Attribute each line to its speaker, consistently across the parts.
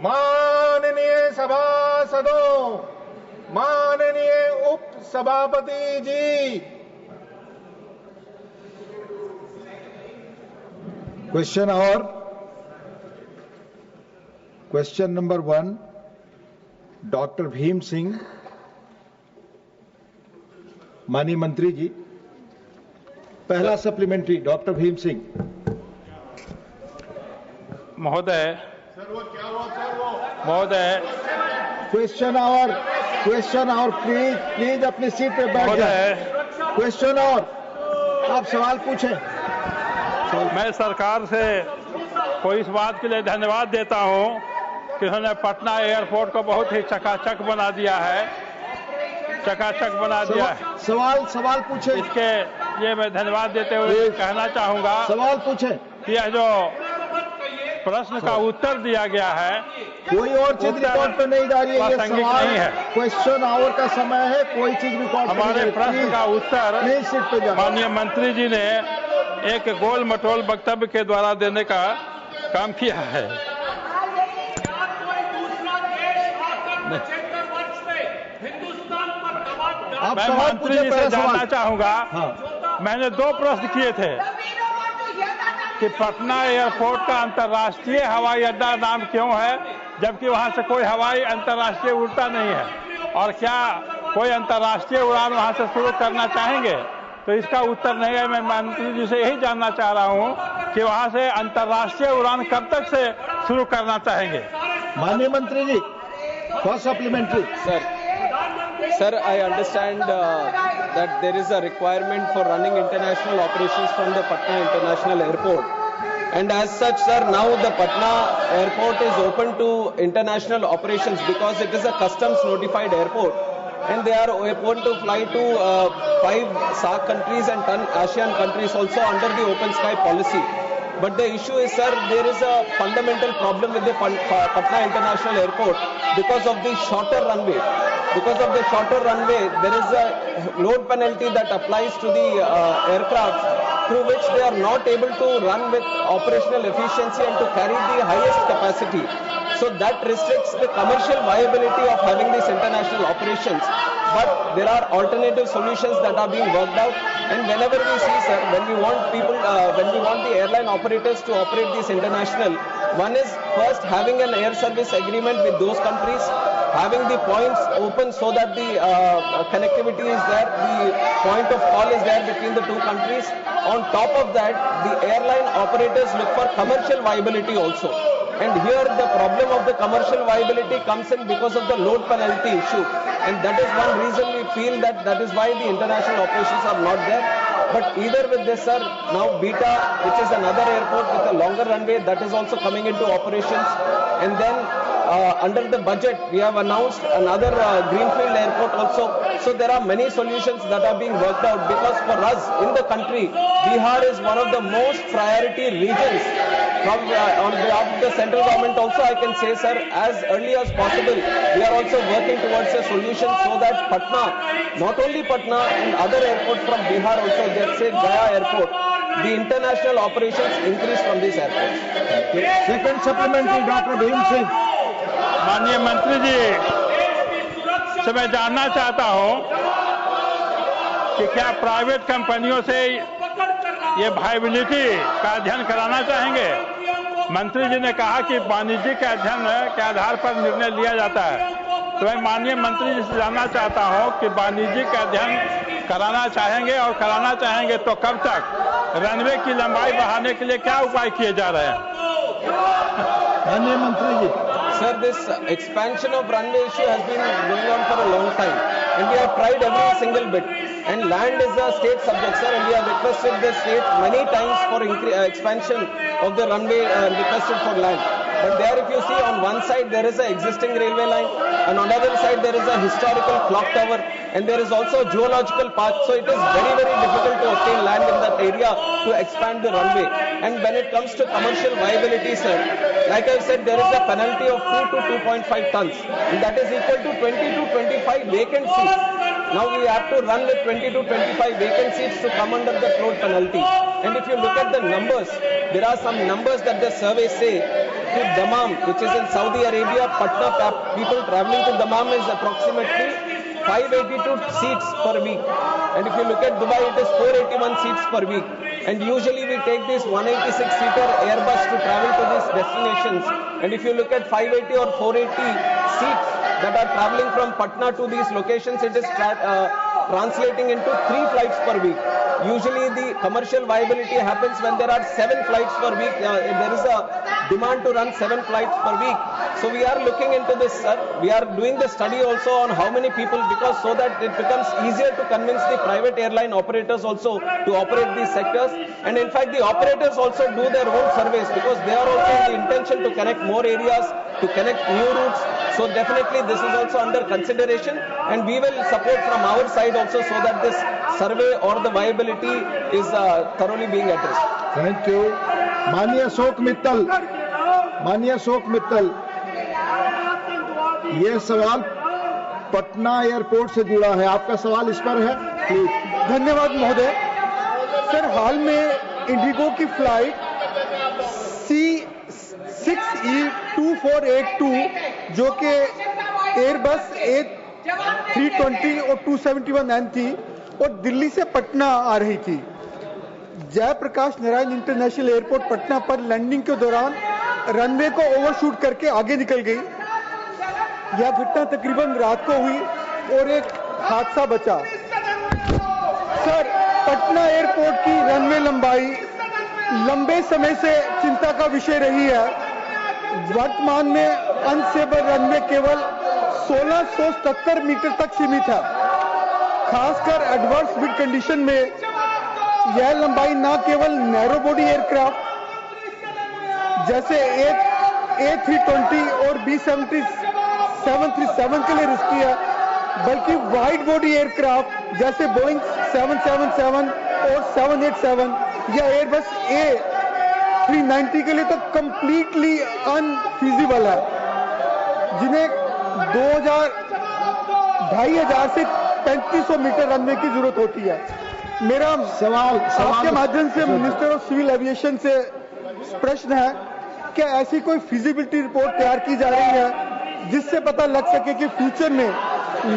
Speaker 1: माननीय सभासदों, माननीय उप सभापति जी, question number 1, doctor Bhim Singh, माननीय मंत्री जी। पहला सप्लीमेंट्री, डॉक्टर भीम सिंह
Speaker 2: महोदय। महोदय,
Speaker 1: क्वेश्चन आवर प्लीज अपनी सीट पे बैठ जाए। क्वेश्चन और आप सवाल पूछें।
Speaker 2: मैं सरकार से कोई इस बात के लिए धन्यवाद देता हूं कि उन्होंने पटना एयरपोर्ट को बहुत ही चकाचक बना दिया है,
Speaker 1: सवाल पूछे।
Speaker 2: इसके लिए मैं धन्यवाद देते हुए कहना चाहूंगा,
Speaker 1: सवाल पूछे
Speaker 2: कि यह जो प्रश्न का उत्तर दिया गया है,
Speaker 1: कोई और चीज रिकॉर्ड पे नहीं जा रही है, ये सवाल
Speaker 2: नहीं है।
Speaker 1: क्वेश्चन आवर का समय है, कोई चीज रिकॉर्ड
Speaker 2: हमारे प्रश्न का उत्तर
Speaker 1: नहीं सीट पे जा।
Speaker 2: माननीय मंत्री जी ने एक गोल मटोल वक्तव्य के द्वारा देने का काम किया है। मैं मंत्री जी से जानना चाहूंगा, मैंने 2 प्रश्न किए थे कि पटना एयरपोर्ट का अंतर्राष्ट्रीय हवाई अड्डा नाम क्यों है, जबकि वहां से कोई हवाई अंतर्राष्ट्रीय उड़ता नहीं है, और क्या कोई अंतर्राष्ट्रीय उड़ान वहां से शुरू करना चाहेंगे? तो इसका उत्तर नहीं है। मैं मंत्री जी से यही जानना चाह रहा हूं कि वहां से अंतर्राष्ट्रीय उड़ान कब तक से शुरू करना चाहेंगे?
Speaker 1: माननीय मंत्री जी, first supplementary.
Speaker 3: Sir, I understand that there is a requirement for running international operations from the Patna International Airport. And as such, sir, now the Patna Airport is open to international operations because it is a customs notified airport. And they are open to fly to 5 SAARC countries and 10 ASEAN countries also under the open sky policy. But the issue is, sir, there is a fundamental problem with the Patna International Airport because of the shorter runway. Because of the shorter runway, there is a load penalty that applies to the aircraft, through which they are not able to run with operational efficiency and to carry the highest capacity. So that restricts the commercial viability of having these international operations. But there are alternative solutions that are being worked out. And whenever we see, sir, when we want the airline operators to operate these international, one is first having an air service agreement with those countries, having the points open so that the connectivity is there, the point of call is there between the 2 countries. On top of that, the airline operators look for commercial viability also. And here the problem of the commercial viability comes in because of the load penalty issue. And that is one reason we feel that is why the international operations are not there. But either with this, sir, now Beta, which is another airport with a longer runway, that is also coming into operations. And then under the budget, we have announced another greenfield airport also. So there are many solutions that are being worked out, because for us in the country, Bihar is one of the most priority regions. From on behalf of the central government also, I can say, sir, as early as possible, we are also working towards a solution so that Patna, not only Patna and other airports from Bihar also, let's say Gaya airport, the international operations increase from these airports.
Speaker 1: Second supplementary, Dr. Bhim Singh.
Speaker 2: माननीय मंत्री जी से मैं जानना चाहता हूं कि क्या private कंपनियों से ये वायबिलिटी का अध्ययन कराना चाहेंगे? मंत्री जी ने कहा कि वाणिज्यिक अध्ययन के आधार पर निर्णय लिया जाता है, तो मैं माननीय मंत्री जी से जानना चाहता हूं कि वाणिज्यिक अध्ययन कराना चाहेंगे, और कराना चाहेंगे तो कब तक? रनवे की लंबाई बढ़ाने के लिए क्या उपाय किए जा रहे हैं?
Speaker 1: माननीय मंत्री जी।
Speaker 3: Sir, this expansion of runway issue has been going on for a long time, and we have tried every single bit. And land is a state subject, sir, and we have requested the state many times for expansion of the runway, requested for land. But there, if you see, on one side there is an existing railway line, and on the other side there is a historical clock tower, and there is also a geological park. So it is very, very difficult to obtain land in that area to expand the runway. And when it comes to commercial viability, sir, like I said, there is a penalty of 2 to 2.5 tons, and that is equal to 20 to 25 vacant seats. Now we have to run with 20 to 25 vacant seats to come under the load penalty. And if you look at the numbers, there are some numbers that the surveys say to Dammam, which is in Saudi Arabia. Patna people traveling to Dammam is approximately 582 seats per week. And if you look at Dubai, it is 481 seats per week. And usually we take this 186-seater Airbus to travel to these destinations. And if you look at 580 or 480 seats that are traveling from Patna to these locations, it is translating into 3 flights per week. Usually the commercial viability happens when there are 7 flights per week. There is a demand to run 7 flights per week. So we are looking into this, sir. We are doing the study also on how many people, because so that it becomes easier to convince the private airline operators also to operate these sectors. And in fact, the operators also do their own surveys, because they are also in the intention to connect more areas, to connect new routes. So definitely this is also under consideration, and we will support from our side also so that this survey or the viability is thoroughly being addressed.
Speaker 1: Thank you. माननीय अशोक मित्तल, ये सवाल Patna airport से जुड़ा है, आपका सवाल इस पर है, प्लीज।
Speaker 4: धन्यवाद महोदय। सर, हाल में इंडिगो की फ्लाइट C6E2482 जो कि एयरबस A320 और 271N थी और दिल्ली से पटना आ रही थी। जयप्रकाश नारायण इंटरनेशनल एयरपोर्ट पटना पर लैंडिंग के दौरान रनवे को ओवरशूट करके आगे निकल गई। यह घटना तकरीबन रात को हुई और एक हादसा बचा। सर, पटना एयरपोर्ट की रनवे लंबाई लंबे समय से चिंता का विषय रही है। वर्तमान में अनस्टेबल रनवे केवल 1677 मीटर तक सीमित है। खासकर एडवर्स विंड कंडीशन में यह लंबाई न केवल नैरो बॉडी एयरक्राफ्ट जैसे A320 और B737 के लिए रिस्की है, बल्कि वाइड बॉडी एयरक्राफ्ट जैसे बोइंग 777 और 787 या एयरबस A390 के लिए तो कंप्लीटली अनफीजिबल है, जिन्हें 2500 से 3500 मीटर रनवे की जरूरत होती है। मेरा सवाल आपके माध्यम से मिनिस्टर ऑफ सिविल एविएशन से प्रश्न है, क्या ऐसी कोई फिजिबिलिटी रिपोर्ट तैयार की जा रही है जिससे पता लग सके कि फ्यूचर में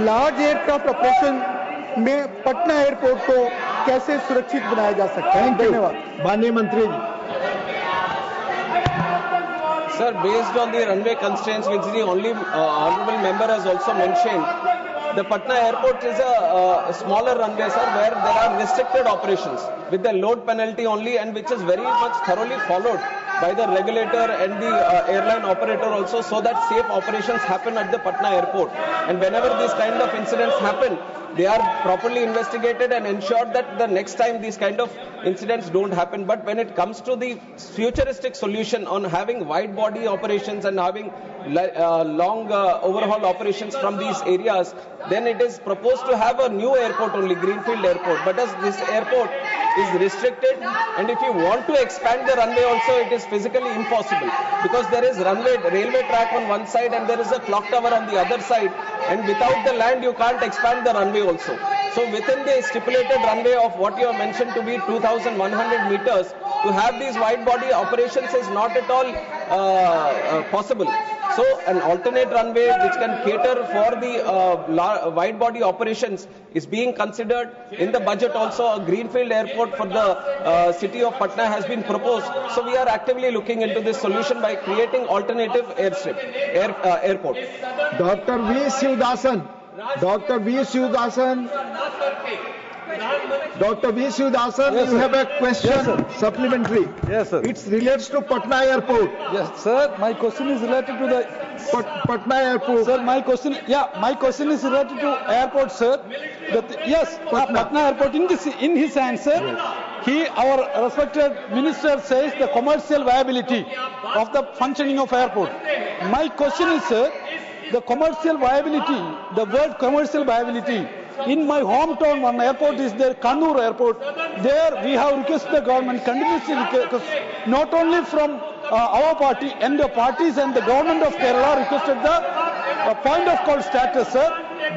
Speaker 4: लार्ज एयरक्राफ्ट ऑपरेशन में पटना एयरपोर्ट को कैसे सुरक्षित बनाया जा सकता है? धन्यवाद।
Speaker 1: माननीय मंत्री जी।
Speaker 3: Sir, based on the runway constraints, which the honorable member has also mentioned, the Patna airport is a smaller runway, sir, where there are restricted operations with the load penalty only, and which is very much thoroughly followed by the regulator and the airline operator also, so that safe operations happen at the Patna airport. And whenever these kind of incidents happen, they are properly investigated and ensured that the next time these kind of incidents don't happen. But when it comes to the futuristic solution on having wide body operations and having long overhaul operations from these areas, then it is proposed to have a new airport only, greenfield airport. But as this airport is restricted, and if you want to expand the runway also, it is physically impossible, because there is railway track on one side and there is a clock tower on the other side, and without the land you can't expand the runway also. So within the stipulated runway of what you have mentioned to be 2,100 meters, to have these wide body operations is not at all possible. So an alternate runway which can cater for the wide body operations is being considered. In the budget also, a greenfield airport for the city of Patna has been proposed. So we are actively looking into this solution by creating alternative airport.
Speaker 1: Dr. V. Sivdasan, yes, you have a question, yes, supplementary.
Speaker 4: Yes, sir.
Speaker 1: It relates to Patna Airport.
Speaker 4: Yes, sir. My question is related to the
Speaker 1: Patna Airport.
Speaker 4: Sir, my question is related to airport, sir. Patna Airport. In his answer, yes, our respected minister says the commercial viability of the functioning of airport. My question is, sir, the commercial viability. The word commercial viability. In my hometown, one airport is there, Kannur Airport. There we have requested the government, continuously request, not only from our party and the parties and the government of Kerala requested the point of call status, sir,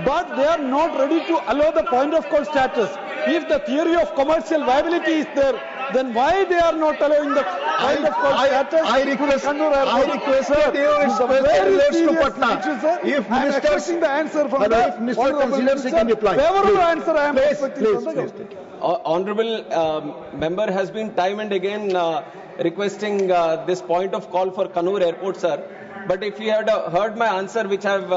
Speaker 4: but they are not ready to allow the point of call status. If the theory of commercial viability is there,
Speaker 5: then why they are not allowing the kind of charters
Speaker 1: I
Speaker 5: to the
Speaker 1: request
Speaker 5: Kannur airport?
Speaker 1: you, it's
Speaker 5: Sir,
Speaker 1: question relates to
Speaker 5: serious
Speaker 1: Patna.
Speaker 5: issue, sir.
Speaker 1: If
Speaker 5: I am
Speaker 1: ministers,
Speaker 5: expecting the answer from
Speaker 1: Hello,
Speaker 5: the
Speaker 1: if minister
Speaker 5: honorable
Speaker 1: considers he can reply.
Speaker 5: Favorable
Speaker 1: Please.
Speaker 5: answer I am expecting from the
Speaker 1: Please.
Speaker 5: government.
Speaker 3: Honorable member has been time and again requesting this point of call for Kannur Airport, sir. But if you had heard my answer, which I have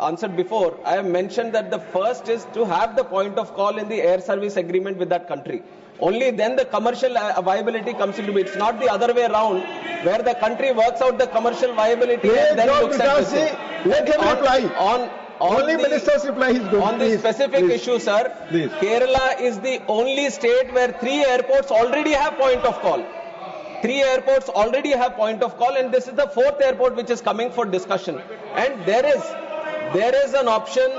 Speaker 3: answered before, I have mentioned that the first is to have the point of call in the air service agreement with that country. Only then the commercial viability comes into it. It's not the other way around, where the country works out the commercial viability and then looks at this thing.
Speaker 1: Let him reply. Only minister's reply is good.
Speaker 3: On the specific issue, sir,
Speaker 1: Please.
Speaker 3: Kerala is the only state where 3 airports already have point of call. 3 airports already have point of call, and this is the 4th airport which is coming for discussion. And there is an option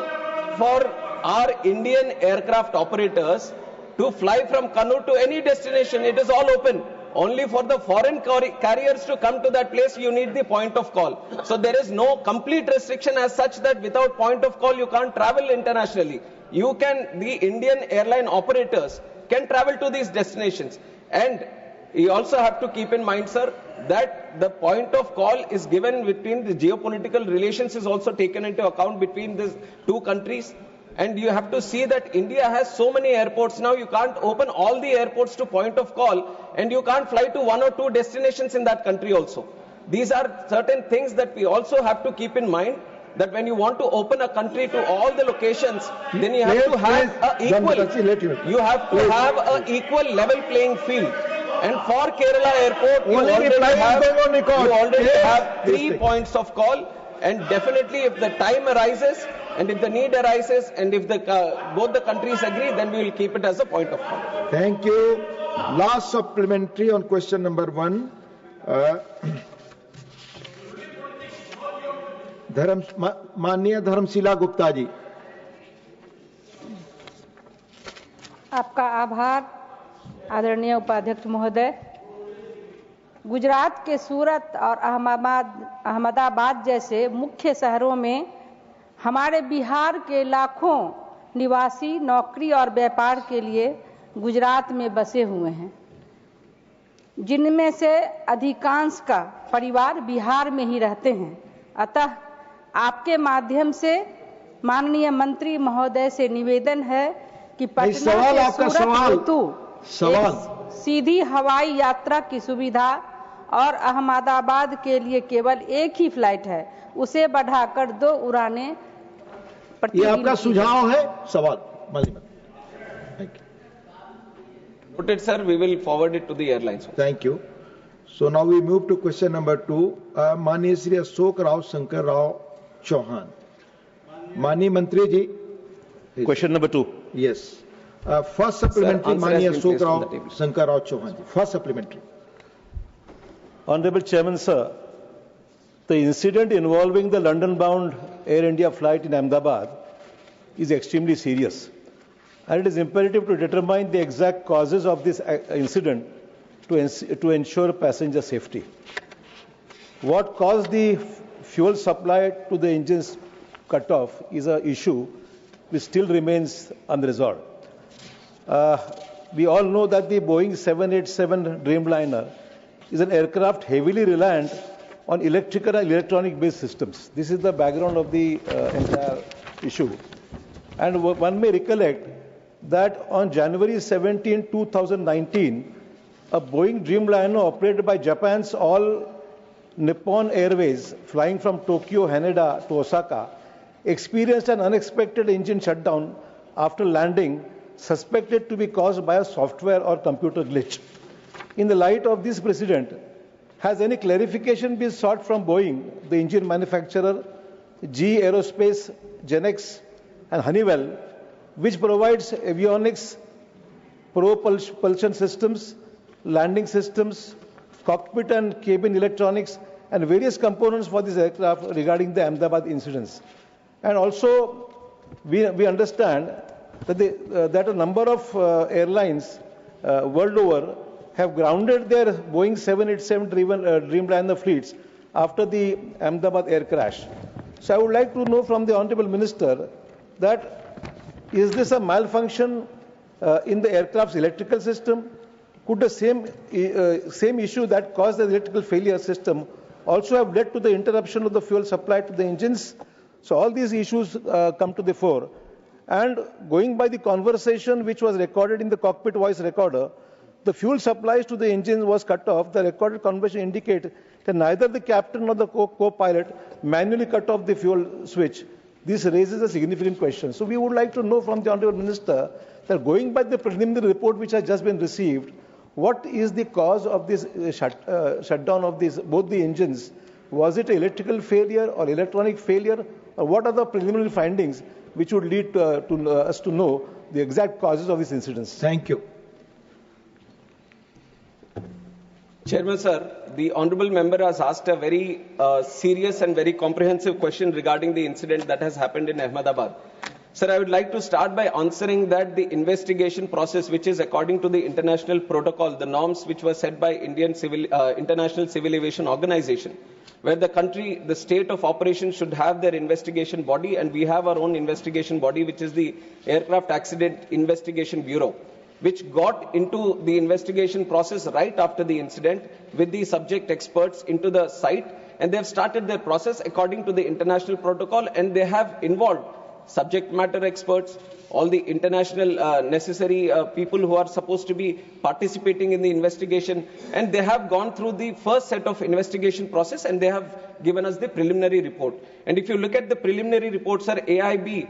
Speaker 3: for our Indian aircraft operators to fly from Kannur to any destination. It is all open. Only for the foreign carriers to come to that place, you need the point of call. So there is no complete restriction as such that without point of call, you can't travel internationally. The Indian airline operators can travel to these destinations. And you also have to keep in mind, sir, that the point of call is given between the geopolitical relations is also taken into account between these 2 countries. And you have to see that India has so many airports now, you can't open all the airports to point of call, and you can't fly to 1 or 2 destinations in that country also. These are certain things that we also have to keep in mind, that when you want to open a country to all the locations, then you have to have an equal level playing field. And for Kerala Airport, you already have 3 points of call, and definitely if the time arises, and if the need arises, and if both the countries agree, then we will keep it as a point of call.
Speaker 1: Thank you. Last supplementary on question number 1. माननीय धर्मशिला गुप्ता जी.
Speaker 6: आपका आभार आदरणीय उपाध्यक्ष महोदय. गुजरात के सूरत और अहमदाबाद जैसे मुख्य शहरों में हमारे बिहार के लाखों निवासी नौकरी और व्यापार के लिए गुजरात में बसे हुए हैं, जिनमें से अधिकांश का परिवार बिहार में ही रहते हैं. अतः आपके माध्यम से माननीय मंत्री महोदय से निवेदन है कि पटना से सूरत हेतु सीधी हवाई यात्रा की सुविधा और अहमदाबाद के लिए केवल एक ही फ्लाइट है, उसे बढ़ाकर 2 उड़ानें.
Speaker 1: ये आपका सुझाव है. सवाल.
Speaker 3: Put it, sir. We will forward it to the airlines.
Speaker 1: Thank you. So now we move to question number 2. माननीय श्री अशोक राव शंकर राव चौहान. माननीय मंत्री जी.
Speaker 7: Question number 2.
Speaker 1: Yes. First supplementary, माननीय अशोक राव शंकर राव चौहान जी. First supplementary.
Speaker 7: Honorable Chairman, sir, the incident involving the London-bound Air India flight in Ahmedabad is extremely serious, and it is imperative to determine the exact causes of this incident to ensure passenger safety. What caused the fuel supply to the engines cut off is an issue which still remains unresolved. We all know that the Boeing 787 Dreamliner is an aircraft heavily reliant on electrical and electronic-based systems. This is the background of the entire issue. And one may recollect that on January 17, 2019, a Boeing Dreamliner operated by Japan's All Nippon Airways, flying from Tokyo, Haneda to Osaka, experienced an unexpected engine shutdown after landing, suspected to be caused by a software or computer glitch. In the light of this precedent, has any clarification been sought from Boeing, the engine manufacturer, GE Aerospace, Genex, and Honeywell, which provides avionics, propulsion systems, landing systems, cockpit and cabin electronics, and various components for this aircraft regarding the Ahmedabad incidents? And also, we understand that a number of airlines world over have grounded their Boeing 787 Dreamliner fleets after the Ahmedabad air crash. So I would like to know from the Honorable Minister that is this a malfunction in the aircraft's electrical system, Could the same issue that caused the electrical failure system also have led to the interruption of the fuel supply to the engines? So all these issues come to the fore. And going by the conversation which was recorded in the cockpit voice recorder, the fuel supplies to the engine was cut off. The recorded conversation indicates that neither the captain nor the co-pilot manually cut off the fuel switch. This raises a significant question. So we would like to know from the Honorable Minister that going by the preliminary report which has just been received, what is the cause of this shutdown of both the engines? Was it electrical failure or electronic failure? Or what are the preliminary findings which would lead us to know the exact causes of these incidents?
Speaker 1: Thank you.
Speaker 3: Chairman, sir, the honourable member has asked a very serious and very comprehensive question regarding the incident that has happened in Ahmedabad. Sir, I would like to start by answering that the investigation process, which is according to the international protocol, the norms which were set by International Civil Aviation Organization, where the state of operation should have their investigation body, and we have our own investigation body, which is the Aircraft Accident Investigation Bureau, which got into the investigation process right after the incident with the subject experts into the site, and they have started their process according to the international protocol, and they have involved subject matter experts, all the international necessary people who are supposed to be participating in the investigation, and they have gone through the first set of investigation process, and they have given us the preliminary report. And if you look at the preliminary report, sir, AIB,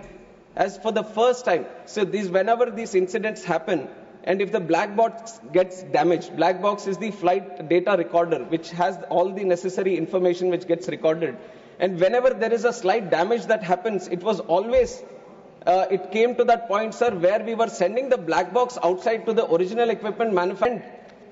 Speaker 3: as for the first time, so whenever these incidents happen, and if the black box gets damaged, black box is the flight data recorder, which has all the necessary information which gets recorded. And whenever there is a slight damage that happens, it was always, it came to that point, sir, where we were sending the black box outside to the original equipment manufacturer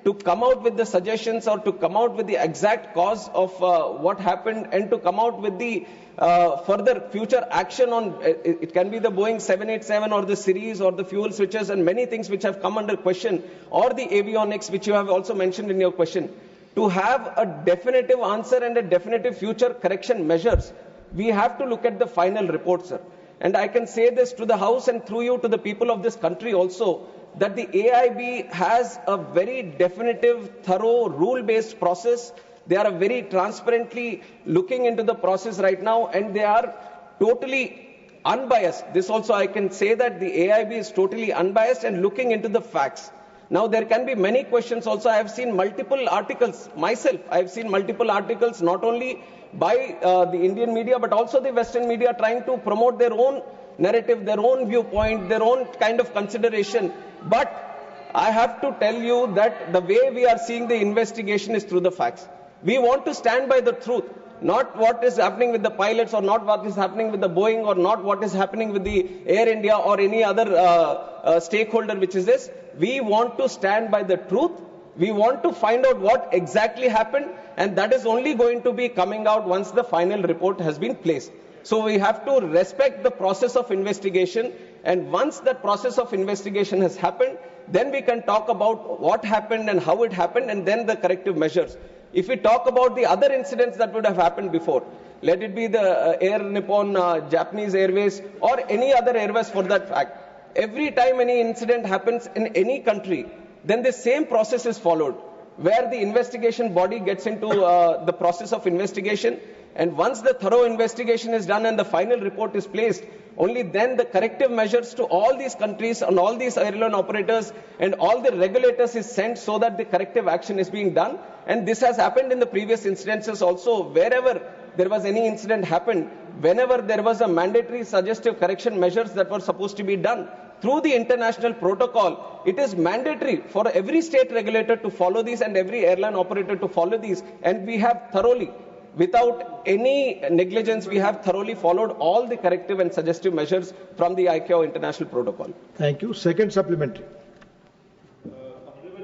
Speaker 3: to come out with the suggestions or to come out with the exact cause of what happened, and to come out with the further future action on, it can be the Boeing 787 or the series or the fuel switches and many things which have come under question, or the avionics, which you have also mentioned in your question. To have a definitive answer and a definitive future correction measures, we have to look at the final report, sir. And I can say this to the House and through you to the people of this country also, that the AIB has a very definitive, thorough, rule-based process. They are very transparently looking into the process right now, and they are totally unbiased. This also I can say that the AIB is totally unbiased and looking into the facts. Now, there can be many questions also. I have seen multiple articles myself. I have seen multiple articles not only by the Indian media but also the Western media trying to promote their own narrative, their own viewpoint, their own kind of consideration. But I have to tell you that the way we are seeing the investigation is through the facts. We want to stand by the truth, not what is happening with the pilots or not what is happening with the Boeing or not what is happening with the Air India or any other stakeholder which is this. We want to stand by the truth. We want to find out what exactly happened, and that is only going to be coming out once the final report has been placed. So we have to respect the process of investigation, and once that process of investigation has happened, then we can talk about what happened and how it happened, and then the corrective measures. If we talk about the other incidents that would have happened before, let it be the Air Nippon, Japanese Airways, or any other airways for that fact, every time any incident happens in any country, then the same process is followed, where the investigation body gets into the process of investigation, and once the thorough investigation is done and the final report is placed, only then the corrective measures to all these countries and all these airline operators and all the regulators is sent so that the corrective action is being done. And this has happened in the previous incidences also. Wherever there was any incident happened, whenever there was a mandatory suggestive correction measures that were supposed to be done through the international protocol, it is mandatory for every state regulator to follow these and every airline operator to follow these. And we have thoroughly, without any negligence, we have thoroughly followed all the corrective and suggestive measures from the ICAO international protocol.
Speaker 1: Thank you. Second supplementary.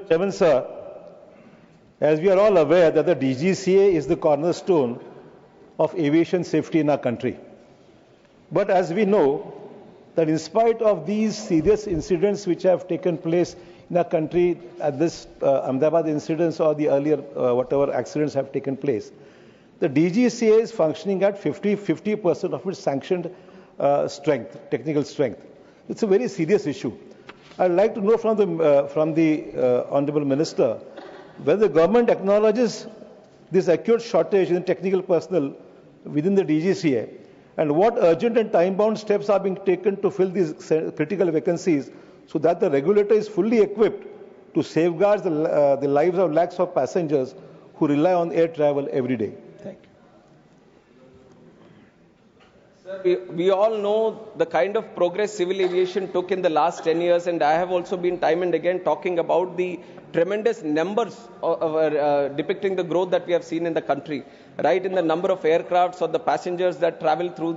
Speaker 7: Chairman, sir, as we are all aware that the DGCA is the cornerstone of aviation safety in our country. But as we know, that in spite of these serious incidents which have taken place in our country at this Ahmedabad incidents or the earlier whatever accidents have taken place, the DGCA is functioning at 50% of its sanctioned strength, technical strength. It's a very serious issue. I'd like to know from the Honorable Minister whether the government acknowledges this acute shortage in technical personnel within the DGCA, and what urgent and time-bound steps are being taken to fill these critical vacancies so that the regulator is fully equipped to safeguard the lives of lakhs of passengers who rely on air travel every day. Thank you.
Speaker 3: Sir, we all know the kind of progress civil aviation took in the last 10 years, and I have also been time and again talking about the tremendous numbers depicting the growth that we have seen in the country, right, in the number of aircrafts or the passengers that travel through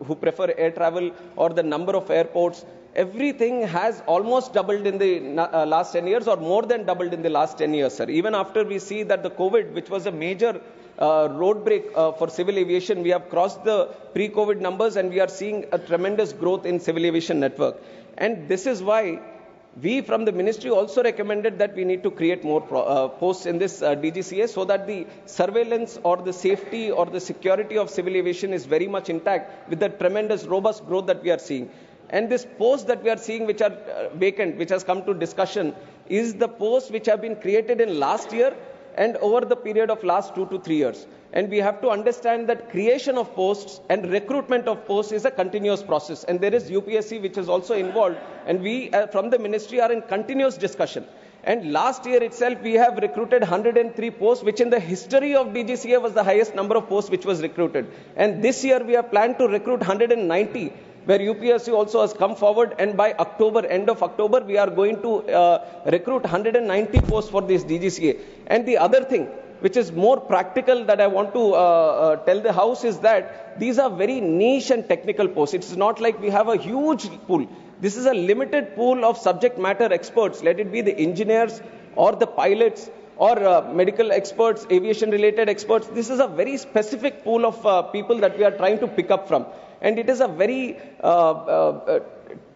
Speaker 3: who prefer air travel, or the number of airports. Everything has almost doubled in the last 10 years, or more than doubled in the last 10 years, sir. Even after we see that the COVID, which was a major road break for civil aviation, we have crossed the pre-COVID numbers, and we are seeing a tremendous growth in civil aviation network. And this is why we from the ministry also recommended that we need to create more posts in this DGCA, so that the surveillance or the safety or the security of civil aviation is very much intact with the tremendous robust growth that we are seeing. And this post that we are seeing, which are vacant, which has come to discussion, is the posts which have been created in last year and over the period of last 2 to 3 years. And we have to understand that creation of posts and recruitment of posts is a continuous process. And there is UPSC which is also involved. And we from the ministry are in continuous discussion. And last year itself, we have recruited 103 posts, which in the history of DGCA was the highest number of posts which was recruited. And this year we have planned to recruit 190. Where UPSC also has come forward, and by October, end of October, we are going to recruit 190 posts for this DGCA. And the other thing, which is more practical, that I want to tell the House, is that these are very niche and technical posts. It's not like we have a huge pool. This is a limited pool of subject matter experts, let it be the engineers or the pilots or medical experts, aviation related experts. This is a very specific pool of people that we are trying to pick up from. And it is a very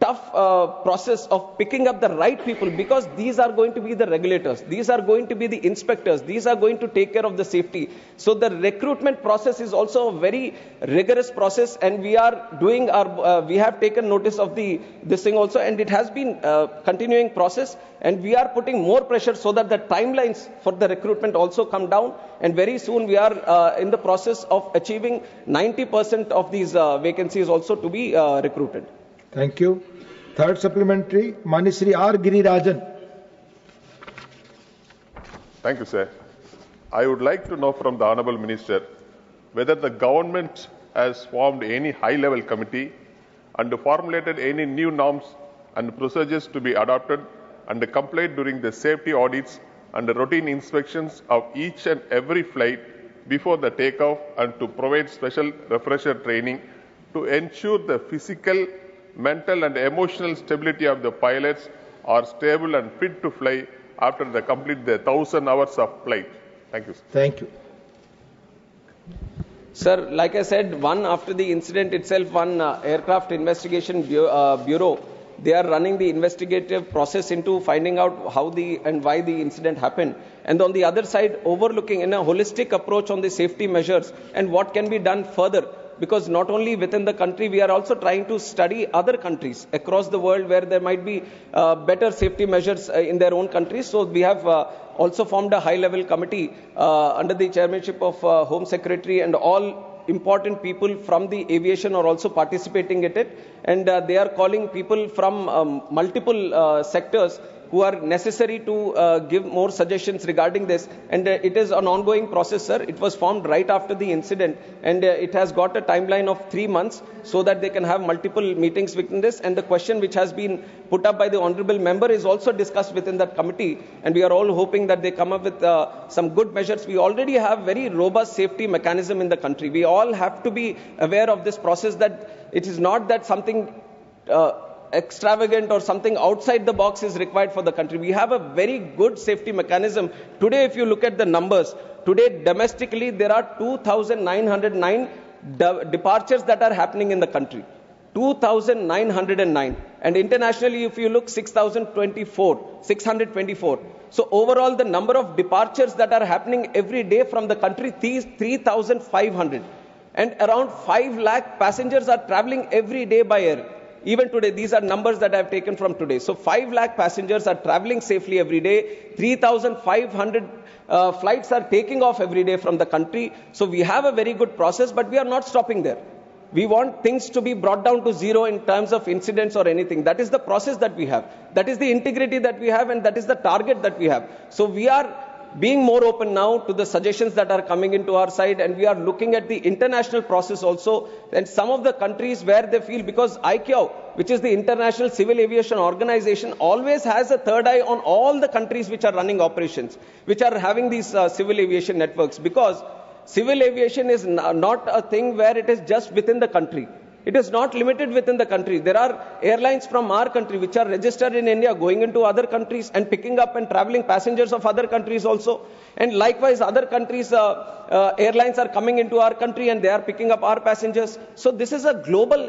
Speaker 3: tough process of picking up the right people, because these are going to be the regulators, these are going to be the inspectors, these are going to take care of the safety. So the recruitment process is also a very rigorous process, and we are doing our, we have taken notice of this thing also, and it has been continuing process, and we are putting more pressure so that the timelines for the recruitment also come down, and very soon we are in the process of achieving 90% of these vacancies also to be recruited.
Speaker 1: Thank you. Third supplementary, Manisri R. Girirajan.
Speaker 8: Thank you, sir. I would like to know from the Honourable Minister whether the government has formed any high-level committee and formulated any new norms and procedures to be adopted and complied during the safety audits and routine inspections of each and every flight before the takeoff, and to provide special refresher training to ensure the physical, mental and emotional stability of the pilots are stable and fit to fly after they complete the 1,000 hours of flight. Thank you, sir.
Speaker 1: Thank you.
Speaker 3: Sir, like I said, after the incident itself, one aircraft investigation bureau, they are running the investigative process into finding out how and why the incident happened. And on the other side, overlooking in a holistic approach on the safety measures and what can be done further. Because not only within the country, we are also trying to study other countries across the world where there might be better safety measures in their own countries. So we have also formed a high-level committee under the chairmanship of Home Secretary, and all important people from the aviation are also participating in it. And they are calling people from multiple sectors who are necessary to give more suggestions regarding this. And it is an ongoing process, sir. It was formed right after the incident, and it has got a timeline of 3 months so that they can have multiple meetings within this. And the question which has been put up by the honorable member is also discussed within that committee, and we are all hoping that they come up with some good measures. We already have very robust safety mechanism in the country. We all have to be aware of this process, that it is not that something extravagant or something outside the box is required for the country. We have a very good safety mechanism. Today, if you look at the numbers, today domestically there are 2,909 departures that are happening in the country. 2,909. And internationally, if you look, 624. So overall, the number of departures that are happening every day from the country, 3,500. And around 5 lakh passengers are traveling every day by air. even today, these are numbers that I've taken from today. So 5 lakh passengers are traveling safely every day. 3,500 flights are taking off every day from the country. So we have a very good process, but we are not stopping there. We want things to be brought down to zero in terms of incidents or anything. That is the process that we have. That is the integrity that we have, and that is the target that we have. So we are being more open now to the suggestions that are coming into our side, and we are looking at the international process also, and some of the countries where they feel, because ICAO, which is the International Civil Aviation Organization, always has a third eye on all the countries which are running operations, which are having these civil aviation networks, because civil aviation is not a thing where it is just within the country. It is not limited within the country. There are airlines from our country which are registered in India going into other countries and picking up and traveling passengers of other countries also. And likewise, other countries' airlines are coming into our country and they are picking up our passengers. So this is a global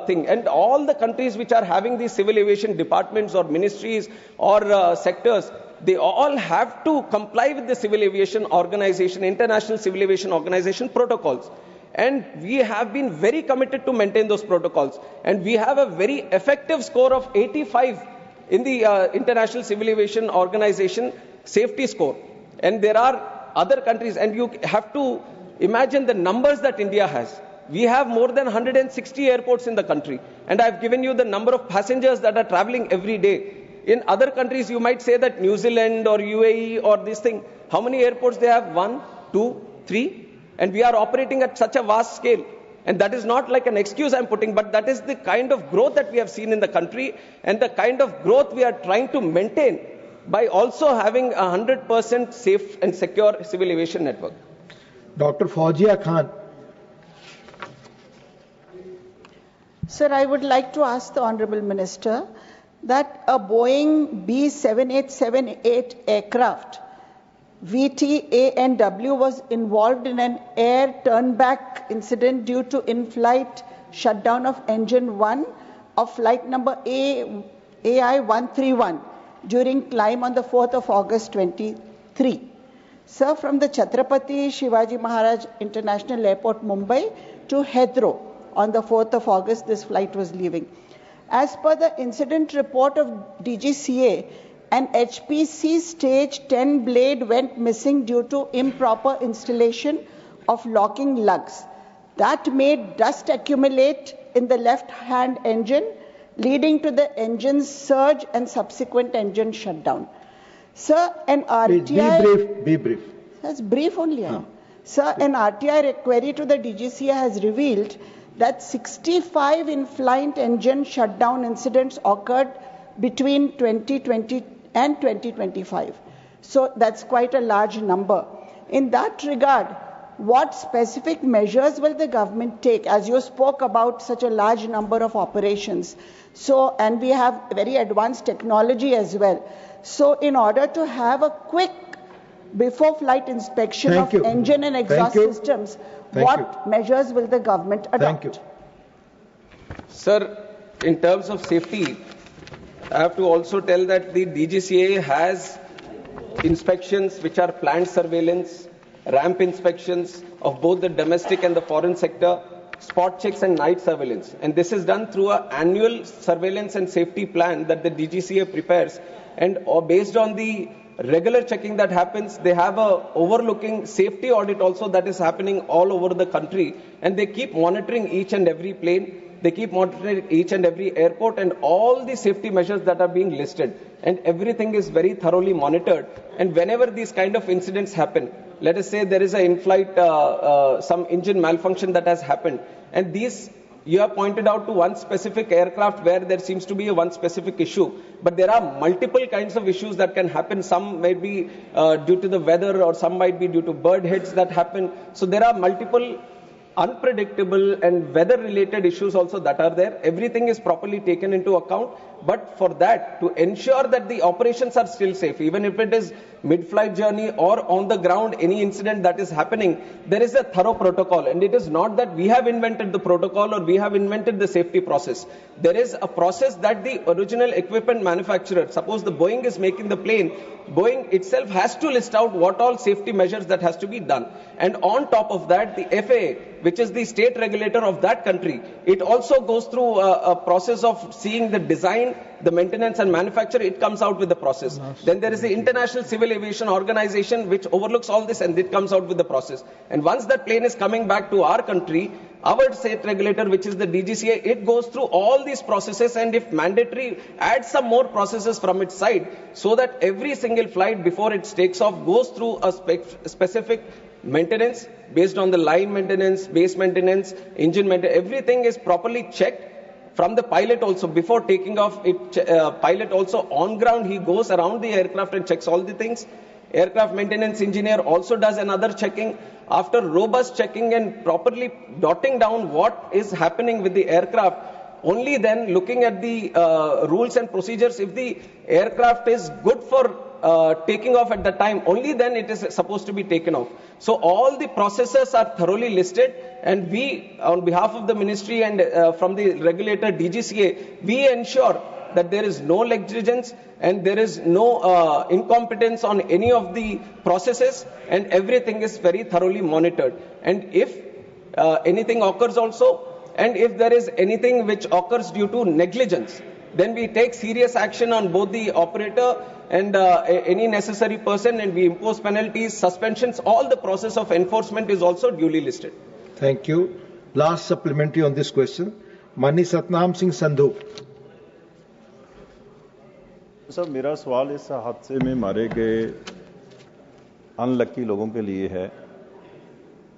Speaker 3: thing. And all the countries which are having these civil aviation departments or ministries or sectors, they all have to comply with the Civil Aviation Organization, International Civil Aviation Organization protocols. And we have been very committed to maintain those protocols. And we have a very effective score of 85 in the International Civil Aviation Organization safety score. And there are other countries, and you have to imagine the numbers that India has. We have more than 160 airports in the country. And I've given you the number of passengers that are traveling every day. In other countries, you might say that New Zealand or UAE or this thing, how many airports they have? 1, 2, 3? And we are operating at such a vast scale. And that is not like an excuse I'm putting, but that is the kind of growth that we have seen in the country and the kind of growth we are trying to maintain by also having 100% safe and secure civil aviation network.
Speaker 1: Dr. Fauzia Khan.
Speaker 9: Sir, I would like to ask the Honorable Minister that a Boeing B7878 aircraft VTANW was involved in an air turnback incident due to in-flight shutdown of engine 1 of flight number AI131 during climb on the 4th of August 23. Sir, from the Chhatrapati Shivaji Maharaj International Airport, Mumbai to Heathrow on the 4th of August, this flight was leaving. As per the incident report of DGCA, an HPC stage 10 blade went missing due to improper installation of locking lugs. That made dust accumulate in the left-hand engine, leading to the engine's surge and subsequent engine shutdown. Sir, an RTI...
Speaker 1: Be brief.
Speaker 9: That's brief only. Sir, an RTI query to the DGCA has revealed that 65 in-flight engine shutdown incidents occurred between 2020 and 2025. So that's quite a large number. In that regard, what specific measures will the government take, as you spoke about such a large number of operations? So, and we have very advanced technology as well. So in order to have a quick before flight inspection of engine and exhaust systems, what measures will the government adopt?
Speaker 3: Sir, in terms of safety, I have to also tell that the DGCA has inspections which are planned surveillance, ramp inspections of both the domestic and the foreign sector, spot checks and night surveillance. And this is done through an annual surveillance and safety plan that the DGCA prepares. And based on the regular checking that happens, they have a overlooking safety audit also that is happening all over the country. And they keep monitoring each and every plane. They keep monitoring each and every airport and all the safety measures that are being listed. And everything is very thoroughly monitored. And whenever these kind of incidents happen, let us say there is an in-flight, some engine malfunction that has happened. And these, you have pointed out to one specific aircraft where there seems to be one specific issue. But there are multiple kinds of issues that can happen. Some might be due to the weather, or some might be due to bird hits that happen. So there are multiple unpredictable and weather related issues also that are there. Everything is properly taken into account, But for that, to ensure that the operations are still safe, even if it is mid-flight journey or on the ground, any incident that is happening, there is a thorough protocol. And it is not that we have invented the protocol or we have invented the safety process. There is a process that the original equipment manufacturer, suppose the Boeing is making the plane, Boeing itself has to list out what all safety measures that has to be done. And on top of that, the FAA, which is the state regulator of that country, it also goes through a process of seeing the design, the maintenance and manufacture. It comes out with the process. Then there is the International Civil Aviation Organization, which overlooks all this, and it comes out with the process. And once that plane is coming back to our country, our state regulator, which is the DGCA, it goes through all these processes, and if mandatory, adds some more processes from its side, so that every single flight before it takes off goes through a specific maintenance based on the line maintenance, base maintenance, engine maintenance. Everything is properly checked from the pilot also before taking off. Pilot also on ground, he goes around the aircraft and checks all the things. Aircraft maintenance engineer also does another checking. After robust checking and properly jotting down what is happening with the aircraft, only then looking at the rules and procedures, if the aircraft is good for taking off at the time, only then it is supposed to be taken off. So all the processes are thoroughly listed, and we, on behalf of the ministry and from the regulator DGCA, we ensure that there is no negligence and there is no incompetence on any of the processes, and everything is very thoroughly monitored. And if anything occurs also, and if there is anything which occurs due to negligence, then we take serious action on both the operator and any necessary person, and we impose penalties, suspensions. All the process of enforcement is also duly listed.
Speaker 1: Thank you. Last supplementary on this question, Mani Satnam Singh Sandhu.
Speaker 10: Sir, मेरा सवाल इस हादसे में मारे गए unlucky लोगों के लिए है।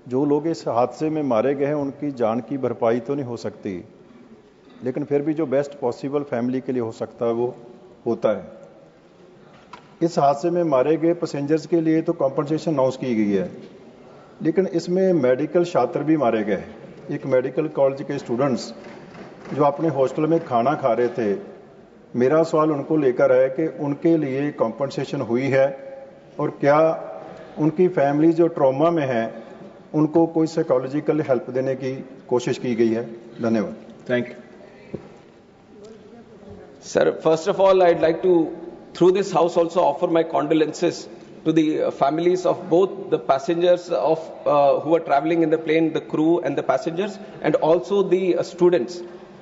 Speaker 10: जो लोग इस हादसे में मारे गए हैं उनकी जान की भरपाई तो नहीं हो सकती, लेकिन फिर भी जो बेस्ट पॉसिबल फैमिली के लिए हो सकता है वो होता है। इस हादसे में मारे गए पैसेंजर्स के लिए तो कॉम्पनसेशन अनाउंस की गई है, लेकिन इसमें मेडिकल छात्र भी मारे गए। एक मेडिकल कॉलेज के स्टूडेंट्स जो अपने हॉस्टल में खाना खा रहे थे, मेरा सवाल उनको लेकर है कि उनके लिए कॉम्पनसेशन हुई है, और क्या उनकी फैमिली जो ट्रॉमा में है उनको कोई साइकोलॉजिकल हेल्प देने की कोशिश की गई है? धन्यवाद।
Speaker 1: Thank you.
Speaker 3: Sir, first of all, I'd like to, through this house, also offer my condolences to the families of both the passengers of who are traveling in the plane, the crew and the passengers, and also the students,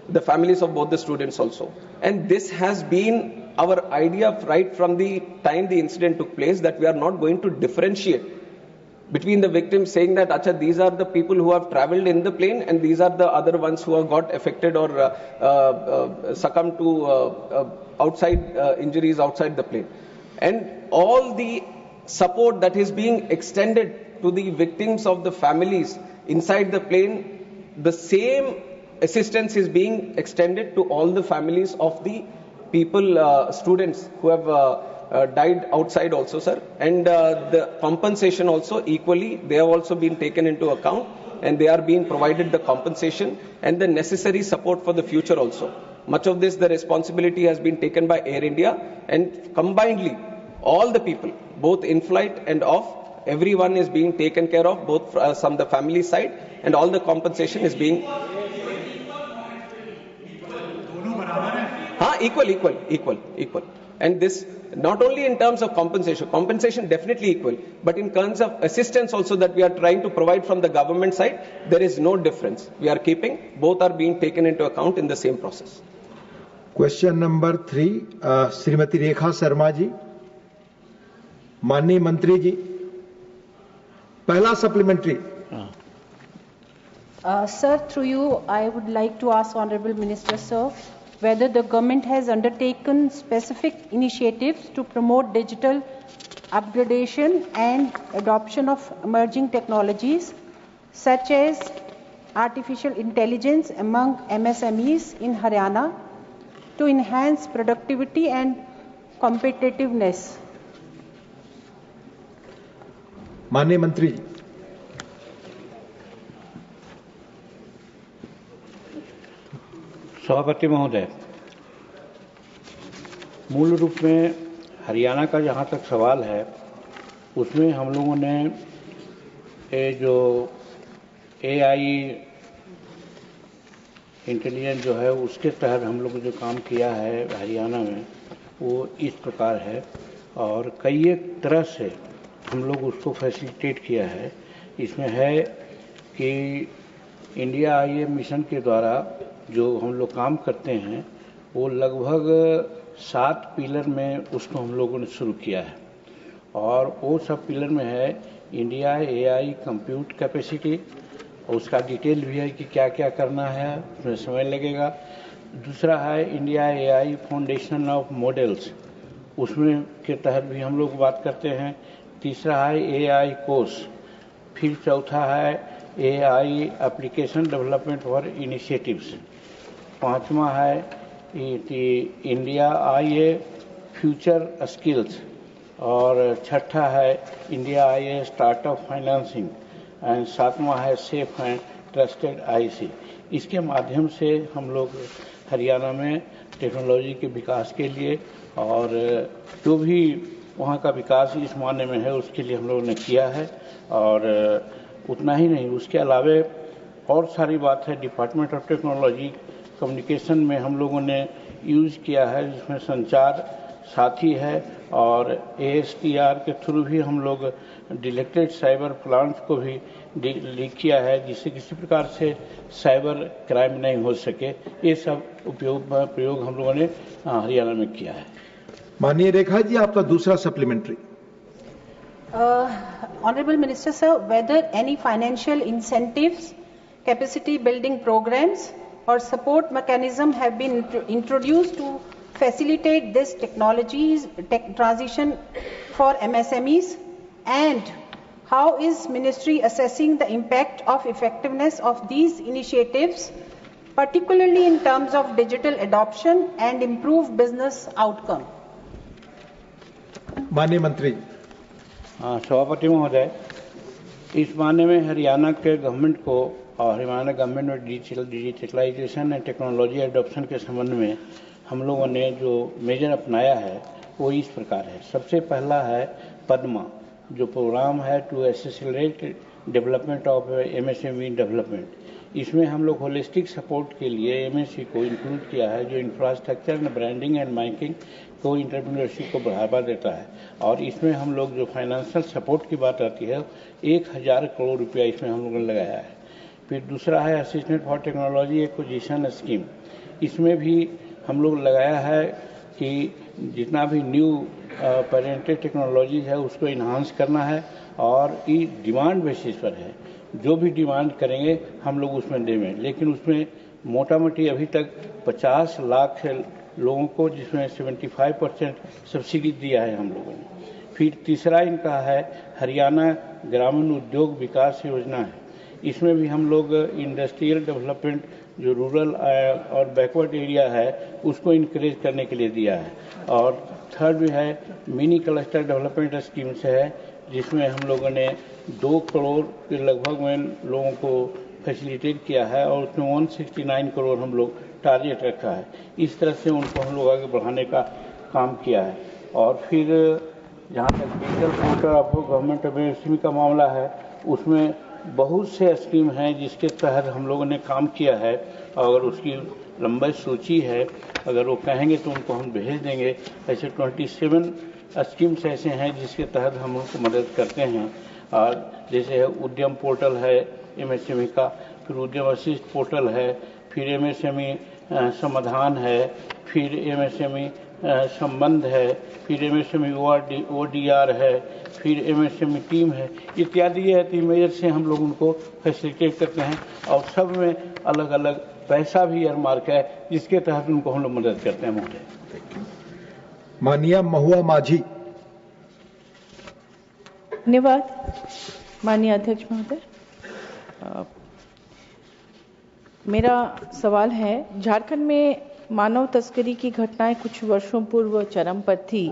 Speaker 3: the families of both the students also. And this has been our idea right from the time the incident took place, that we are not going to differentiate between the victims, saying that Acha, these are the people who have traveled in the plane and these are the other ones who have got affected or succumbed to outside injuries outside the plane. And all the support that is being extended to the victims of the families inside the plane, the same assistance is being extended to all the families of the people, students who have died outside also, sir. And the compensation also equally, they have also been taken into account, and they are being provided the compensation and the necessary support for the future also. Much of this, the responsibility has been taken by Air India, and combinedly, all the people, both in flight and off, everyone is being taken care of, both from the family side, and all the compensation is being equal. And this, not only in terms of compensation definitely equal, but in terms of assistance also that we are trying to provide from the government side, there is no difference. We are keeping, both are being taken into account in the same process.
Speaker 1: Question number 3, Srimati Rekha Sharma ji. माननीय मंत्री जी, पहला supplementary.
Speaker 6: Sir, through you, I would like to ask Honorable Minister, sir, whether the government has undertaken specific initiatives to promote digital upgradation and adoption of emerging technologies such as artificial intelligence among MSMEs in Haryana to enhance productivity and competitiveness.
Speaker 1: माननीय मंत्री जी।
Speaker 11: सभापति महोदय, मूल रूप में हरियाणा का जहाँ तक सवाल है, उसमें हम लोगों ने ये जो AI इंटेलिजेंस जो है उसके तहत हम लोग जो काम किया है हरियाणा में, वो इस प्रकार है और कई एक तरह से हम लोग उसको फैसिलिटेट किया है। इसमें है कि इंडिया IA मिशन के द्वारा जो हम लोग काम करते हैं वो लगभग 7 पिलर में उसको हम लोगों ने शुरू किया है और वो सब पिलर में है इंडिया AI कंप्यूट कैपेसिटी, उसका डिटेल भी है कि क्या क्या करना है, उसमें समय लगेगा। दूसरा है India AI foundation of models, उसमें के तहत भी हम लोग बात करते हैं। तीसरा है AI कोर्स, फिर चौथा है AI application development for initiatives, पांचवा है इंडिया IA फ्यूचर स्किल्स और छठा है India IA startup financing and सातवां है सेफ एंड ट्रस्टेड IC। इसके माध्यम से हम लोग हरियाणा में टेक्नोलॉजी के विकास के लिए और जो भी वहाँ का विकास इस मायने में है उसके लिए हम लोगों ने किया है। और उतना ही नहीं, उसके अलावे और सारी बात है डिपार्टमेंट ऑफ टेक्नोलॉजी कम्युनिकेशन में हम लोगों ने यूज़ किया है, जिसमें संचार साथी है और ASTR के थ्रू भी हम लोग डिलेक्टेड साइबर प्लांट्स को भी लीक किया है, जिससे किसी प्रकार से साइबर क्राइम नहीं हो सके। ये सब प्रयोग हम लोगों ने हरियाणा में किया है।
Speaker 1: माननीय रेखा जी, आपका दूसरा supplementary.
Speaker 6: Honorable Minister Sir, whether any financial incentives, capacity building programs or support mechanism have been introduced to facilitate this transition for MSMEs, and how is Ministry assessing the impact of effectiveness of these initiatives, particularly in terms of digital adoption and improved business outcome?
Speaker 1: माननीय मंत्री।
Speaker 11: सभापति महोदय, इस मामले में हरियाणा के government को और हरियाणा गवर्नमेंट में डिजिटलाइजेशन एंड टेक्नोलॉजी एडॉप्शन के संबंध में हम लोगों ने जो मेजर अपनाया है वो इस प्रकार है। सबसे पहला है पद्मा, जो प्रोग्राम है to accelerate development of MSME development. इसमें हम लोग होलिस्टिक सपोर्ट के लिए MSE को इंक्लूड किया है, जो infrastructure and branding and marketing को एंटरप्रेन्योरशिप को बढ़ावा देता है। और इसमें हम लोग जो फाइनेंशियल सपोर्ट की बात आती है 1000 करोड़ रुपया इसमें हम लोगों ने लगाया है। फिर दूसरा है assistant for technology acquisition scheme, इसमें भी हम लोग लगाया है कि जितना भी न्यू पेरेंटेड टेक्नोलॉजी है उसको इन्हांस करना है और ये डिमांड बेसिस पर है, जो भी डिमांड करेंगे हम लोग उसमें देंगे। लेकिन उसमें मोटा मोटी अभी तक 50 लाख लोगों को, जिसमें 75% सब्सिडी दिया है हम लोगों ने। फिर तीसरा इनका है हरियाणा ग्रामीण उद्योग विकास योजना है, इसमें भी हम लोग इंडस्ट्रियल डेवलपमेंट जो रूरल और बैकवर्ड एरिया है उसको इंकरेज करने के लिए दिया है। और थर्ड भी है मिनी क्लस्टर डेवलपमेंट स्कीम से है, जिसमें हम लोगों ने 2 करोड़ के लगभग में लोगों को फैसिलिटेट किया है और उसमें 169 करोड़ हम लोग टारगेट रखा है। इस तरह से उनको हम लोग आगे बढ़ाने का काम किया है। और फिर जहाँ तक digital portal of government MSME का मामला है, उसमें बहुत से स्कीम हैं जिसके तहत हम लोगों ने काम किया है और उसकी लंबी सूची है, अगर वो कहेंगे तो उनको हम भेज देंगे। ऐसे 27 स्कीम्स ऐसे हैं जिसके तहत हम उनको मदद करते हैं। और जैसे है उद्यम पोर्टल है MSME का, फिर उद्यम वशिष्ठ पोर्टल है, फिर MSME समाधान है, फिर MSME संबंध है, फिर MSME ODR है, फिर MSME टीम है, इत्यादि ये 3 मेजर से हम लोग उनको फैसिलिटेट करते हैं। और सब में अलग अलग पैसा भी एयरमार्क है जिसके तहत उनको हम लोग मदद करते हैं। महोदय।
Speaker 1: माननीय महुआ माझी।
Speaker 12: धन्यवाद माननीय अध्यक्ष महोदय। मेरा सवाल है, झारखंड में मानव तस्करी की घटनाएं कुछ वर्षों पूर्व चरम पर थी,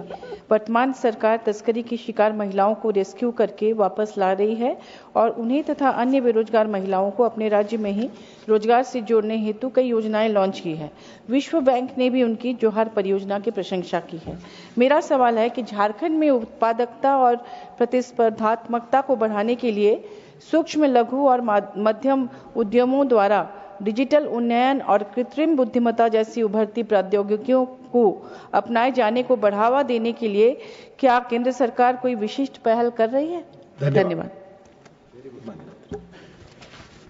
Speaker 12: वर्तमान सरकार तस्करी की शिकार महिलाओं को रेस्क्यू करके वापस ला रही है और उन्हें तथा अन्य बेरोजगार महिलाओं को अपने राज्य में ही रोजगार से जोड़ने हेतु कई योजनाएं लॉन्च की है। विश्व बैंक ने भी उनकी जोहार परियोजना की प्रशंसा की है। मेरा सवाल है कि झारखंड में उत्पादकता और प्रतिस्पर्धात्मकता को बढ़ाने के लिए सूक्ष्म, लघु और मध्यम उद्यमों द्वारा डिजिटल उन्नयन और कृत्रिम बुद्धिमत्ता जैसी उभरती प्रौद्योगिकियों को अपनाए जाने को बढ़ावा देने के लिए क्या केंद्र सरकार कोई विशिष्ट पहल कर रही है? धन्यवाद।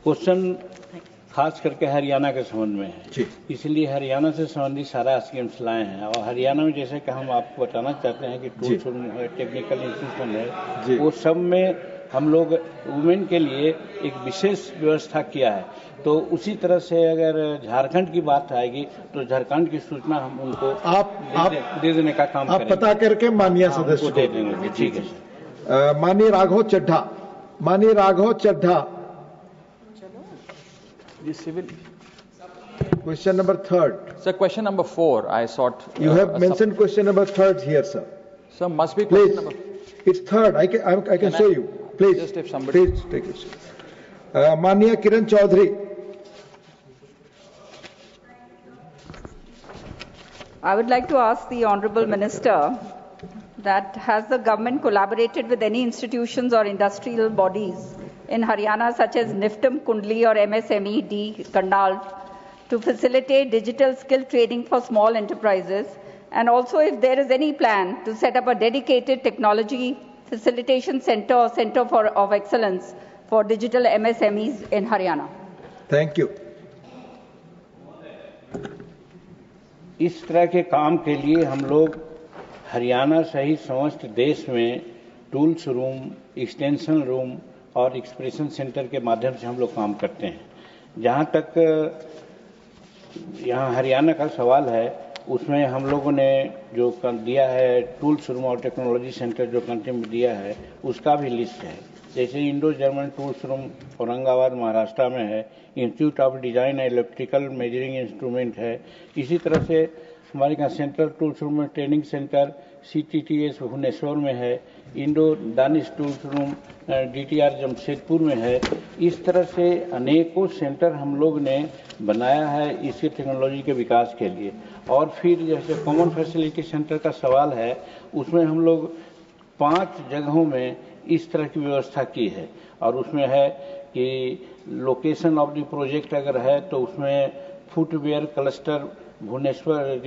Speaker 11: क्वेश्चन खास करके हरियाणा के संबंध में है, इसलिए हरियाणा से संबंधित सारा स्कीम्स लाए हैं। और हरियाणा में जैसे कि हम आपको बताना चाहते हैं कि टूल्स है, टेक्निकल इंस्टीट्यूशन है, वो सब में हम लोग वुमेन के लिए एक विशेष व्यवस्था किया है। तो उसी तरह से अगर झारखंड की बात आएगी तो झारखंड की सूचना हम उनको दे देने का काम करेंगे।
Speaker 1: आप पता करके माननीय सदस्य
Speaker 11: दे देंगे। ठीक है सर।
Speaker 1: माननीय Raghav Chadha, question number 3.
Speaker 13: Sir, question number 4, I sought...
Speaker 1: You have mentioned question number 3 here, sir.
Speaker 13: Sir, must be question number...
Speaker 1: It's 3rd. I can show you. Please.
Speaker 13: Just if somebody...
Speaker 1: Please take it. Mania Kiran Chaudhary.
Speaker 14: I would like to ask the Honourable Minister that has the government collaborated with any institutions or industrial bodies in Haryana such as NIFTM Kundli or MSME D Kandal to facilitate digital skill training for small enterprises, and also if there is any plan to set up a dedicated technology facilitation center or center of excellence for digital MSMEs in Haryana.
Speaker 1: Thank you.
Speaker 11: इस तरह के काम के लिए हम लोग हरियाणा सहित समस्त देश में टूल्स रूम, एक्सटेंशन रूम और एक्सप्रेशन सेंटर के माध्यम से हम लोग काम करते हैं। जहां तक यहाँ हरियाणा का सवाल है, उसमें हम लोगों ने जो दिया है टूल्स रूम और टेक्नोलॉजी सेंटर जो कंट्री में दिया है उसका भी लिस्ट है। जैसे Indo German tools room Aurangabad Maharashtra में है, institute of design electrical measuring instrument है। इसी तरह से हमारे यहाँ सेंट्रल टूल्स रूम में ट्रेनिंग सेंटर CTTS भुवनेश्वर में है, Indo Danish tools room DTR Jamshedpur में है। इस तरह से अनेकों सेंटर हम लोग ने बनाया है इसी टेक्नोलॉजी के विकास के लिए। और फिर जैसे कॉमन फैसिलिटी सेंटर का सवाल है, उसमें हम लोग 5 जगहों में इस तरह की व्यवस्था की है। और उसमें है कि लोकेशन ऑफ द प्रोजेक्ट अगर है तो उसमें फुटवेयर क्लस्टर भुवनेश्वर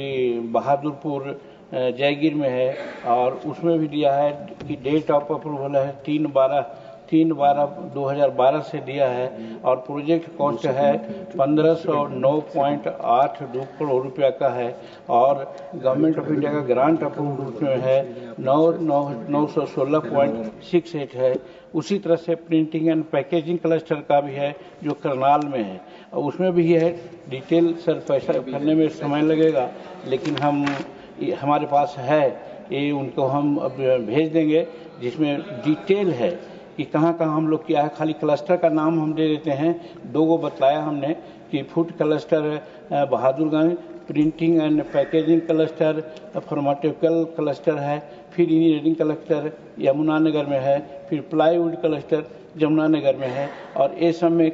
Speaker 11: बहादुरपुर जयगिर में है, और उसमें भी दिया है कि डेट ऑफ अप्रूवल है 3/12/2012 से दिया है, और प्रोजेक्ट कॉस्ट है 1509.82 करोड़ रुपया का है, और गवर्नमेंट ऑफ इंडिया का ग्रांट अप्रूव उसमें है 916.68 है। उसी तरह से प्रिंटिंग एंड पैकेजिंग क्लस्टर का भी है जो करनाल में है, और उसमें भी है डिटेल सर पैसा करने में समय लगेगा, लेकिन हमारे पास है, ये उनको हम अब भेज देंगे जिसमें डिटेल है कि कहाँ कहाँ हम लोग किया है। खाली क्लस्टर का नाम हम दे देते हैं, 2 बताया हमने कि food cluster Bahadurganj, printing and packaging cluster pharmaceutical cluster है, फिर इंजीनियरिंग क्लस्टर यमुनानगर में है, फिर प्लाईवुड क्लस्टर जमुनानगर में है। और ये सब में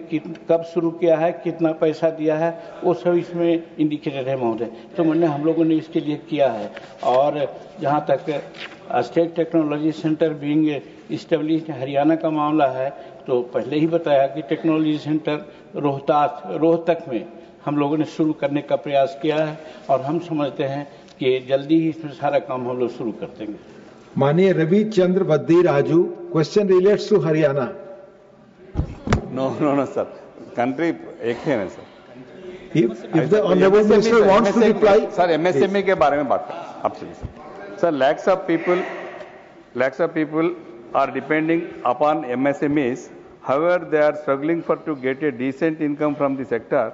Speaker 11: कब शुरू किया है, कितना पैसा दिया है, वो सब इसमें इंडिकेटेड है महोदय। तो मैंने हम लोगों ने इसके लिए किया है। और जहाँ तक state technology centre being established Haryana का मामला है, तो पहले ही बताया कि टेक्नोलॉजी सेंटर रोहतक में हम लोगों ने शुरू करने का प्रयास किया है, और हम समझते हैं कि जल्दी ही इसमें सारा काम हम लोग शुरू कर देंगे।
Speaker 1: माननीय Ravi Chandra Baddi Raju, question relates to Haryana.
Speaker 15: No, sir. Country एक है ना sir.
Speaker 1: If the honorable minister wants to reply,
Speaker 15: sir, MSME के बारे में बात आपसे sir, lakhs of people are depending upon MSMEs. However, they are struggling to get a decent income from the sector.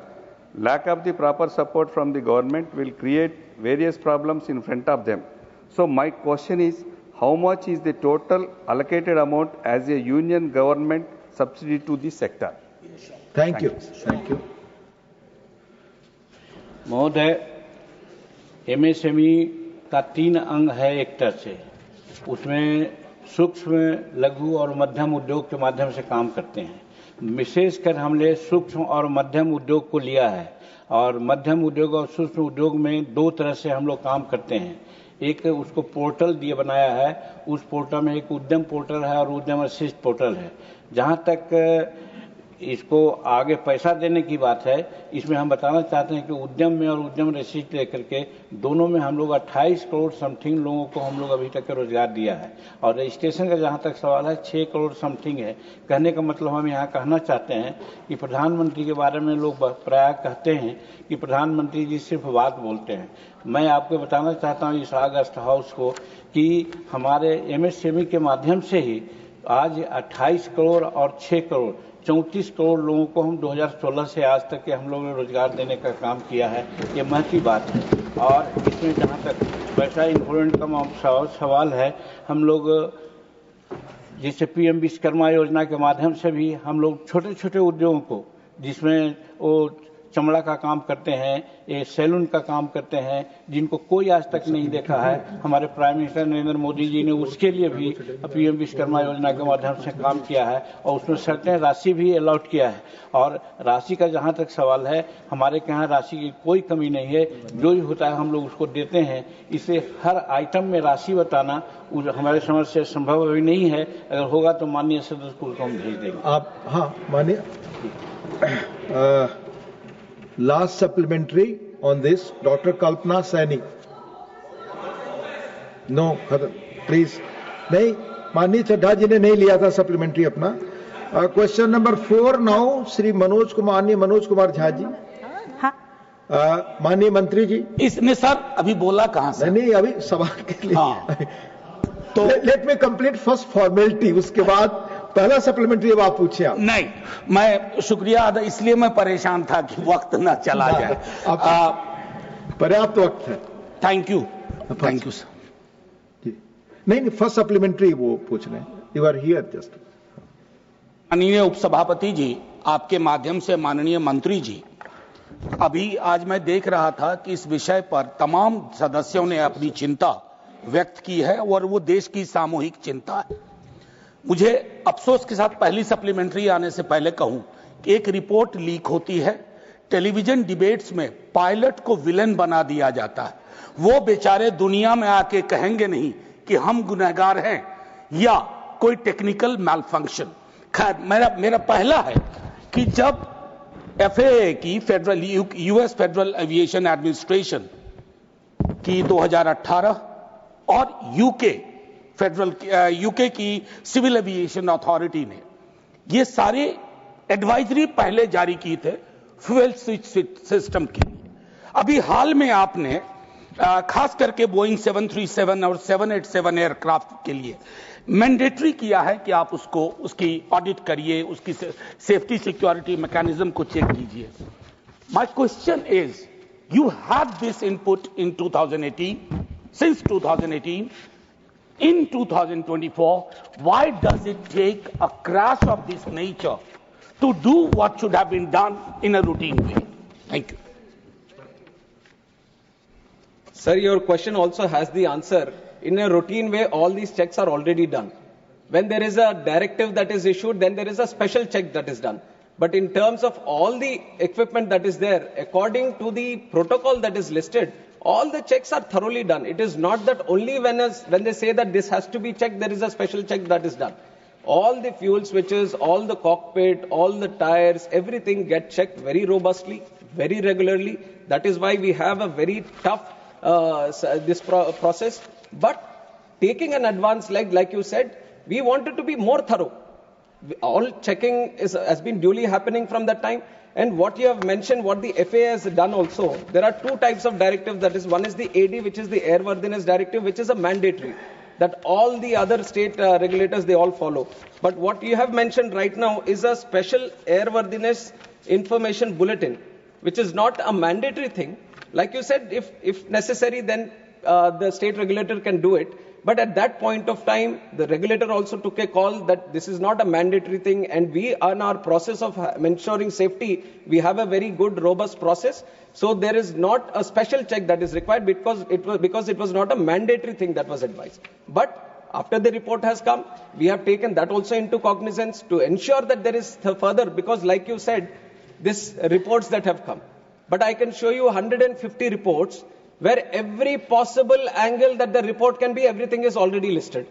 Speaker 15: Lack of the proper support from the government will create various problems in front of them. So my question is, how much is the total allocated amount as a union government subsidy to the sector?
Speaker 1: Thank you.
Speaker 11: महोदय, MSME का 3 अंग है एक तरह से। उसमें सूक्ष्म, लघु और मध्यम उद्योग के माध्यम से काम करते हैं। विशेषकर हमने सूक्ष्म और मध्यम उद्योग को लिया है और मध्यम उद्योग और सूक्ष्म उद्योग में दो तरह से हम लोग काम करते हैं। एक उसको पोर्टल दिए बनाया है, उस पोर्टल में एक उद्यम पोर्टल है और उद्यम असिस्ट पोर्टल है। जहां तक इसको आगे पैसा देने की बात है, इसमें हम बताना चाहते हैं कि उद्यम में और उद्यम असिस्ट लेकर के दोनों में हम लोग 28 करोड़ समथिंग लोगों को हम लोग अभी तक रोजगार दिया है। और रजिस्ट्रेशन का जहां तक सवाल है 6 करोड़ समथिंग है। कहने का मतलब हम यहाँ कहना चाहते हैं कि प्रधानमंत्री के बारे में लोग प्राय कहते हैं कि प्रधानमंत्री जी सिर्फ बात बोलते हैं। मैं आपको बताना चाहता हूँ इस अगस्त हाउस को कि हमारे MSME के माध्यम से ही आज 28 करोड़ और 6 करोड़ 34 करोड़ लोगों को हम 2016 से आज तक के हम लोगों ने रोजगार देने का काम किया है। ये महत्वपूर्ण बात है। और इसमें जहाँ तक पैसा इन्फ्लुएंस का सवाल है, हम लोग जैसे PM विश्वकर्मा योजना के माध्यम से भी हम लोग छोटे छोटे उद्योगों को, जिसमें वो चमड़ा का काम करते हैं, ये सैलून का काम करते हैं, जिनको कोई आज तक नहीं देखा है, हमारे प्राइम मिनिस्टर नरेंद्र मोदी जी ने उसके लिए भी PM विश्वकर्मा योजना के माध्यम से काम किया है और उसमें सर्टेन राशि भी अलॉट किया है। और राशि का जहां तक सवाल है, हमारे यहाँ राशि की कोई कमी नहीं है, जो भी होता है हम लोग उसको देते हैं। इसे हर आइटम में राशि बताना हमारे समझ से संभव अभी नहीं है। अगर होगा तो माननीय सदस्य को हम भेज देंगे।
Speaker 1: आप हाँ माननीय last supplementary on this, Dr. Kalpana Saini. No, please. नहीं, माननीय चड्ढा जी ने नहीं लिया था सप्लीमेंट्री अपना। Question number 4 now Shri Manoj Kumar Jha ji. माननीय मंत्री जी,
Speaker 16: इसने सर अभी बोला कहां से?
Speaker 1: नहीं, अभी सवाल के लिए। हाँ। तो let me complete first formality, उसके बाद पहला सप्लीमेंट्री अब आप पूछे। आप
Speaker 16: नहीं, मैं शुक्रिया अदा, इसलिए मैं परेशान था कि वक्त ना चला जाए।
Speaker 1: पर्याप्त वक्त है।
Speaker 16: Thank you sir.
Speaker 1: नहीं, फर्स्ट सप्लीमेंट्री वो पूछ रहे हैं। You are here just.
Speaker 16: माननीय उपसभापति जी, आपके माध्यम से माननीय मंत्री जी, अभी आज मैं देख रहा था कि इस विषय पर तमाम सदस्यों ने अपनी चिंता व्यक्त की है और वो देश की सामूहिक चिंता है। मुझे अफसोस के साथ पहली सप्लीमेंट्री आने से पहले कहूं कि एक रिपोर्ट लीक होती है, टेलीविजन डिबेट्स में पायलट को विलेन बना दिया जाता है। वो बेचारे दुनिया में आके कहेंगे नहीं कि हम गुनहगार हैं या कोई टेक्निकल मैलफंक्शन। खैर, मेरा पहला है कि जब FAA की US फेडरल एविएशन एडमिनिस्ट्रेशन की 2018 और यूके की सिविल एविएशन अथॉरिटी ने ये सारे एडवाइजरी पहले जारी की थे फ्यूल स्विच सिस्टम की। अभी हाल में आपने खास करके बोइंग 737 और 787 एयरक्राफ्ट के लिए मैंडेटरी किया है कि आप उसकी ऑडिट करिए, उसकी सेफ्टी सिक्योरिटी मैकेनिज्म को चेक कीजिए। My question is, you have this input in 2018, since 2018, in 2024, why does it take a crash of this nature to do what should have been done in a routine way? Thank you.
Speaker 3: Sir, your question also has the answer. In a routine way, all these checks are already done. When there is a directive that is issued, then there is a special check that is done. But in terms of all the equipment that is there, according to the protocol that is listed, all the checks are thoroughly done. It is not that only when they say that this has to be checked, there is a special check that is done. All the fuel switches, all the cockpit, all the tires, everything get checked very robustly, very regularly. That is why we have a very tough process. But taking an advance, like you said, we wanted to be more thorough. All checking has been duly happening from that time. And what you have mentioned, what the FAA has done also, there are two types of directives. That is, one is the AD, which is the Airworthiness Directive, which is a mandatory that all the other state regulators, they all follow. But what you have mentioned right now is a special airworthiness information bulletin, which is not a mandatory thing. Like you said, if necessary, then the state regulator can do it. But at that point of time, the regulator also took a call that this is not a mandatory thing, and we, on our process of ensuring safety, we have a very good, robust process. So there is not a special check that is required because it was not a mandatory thing that was advised. But After the report has come, we have taken that also into cognizance to ensure that there is further, because like you said, these reports that have come. But I can show you 150 reports where every possible angle that the report can be, everything is already listed.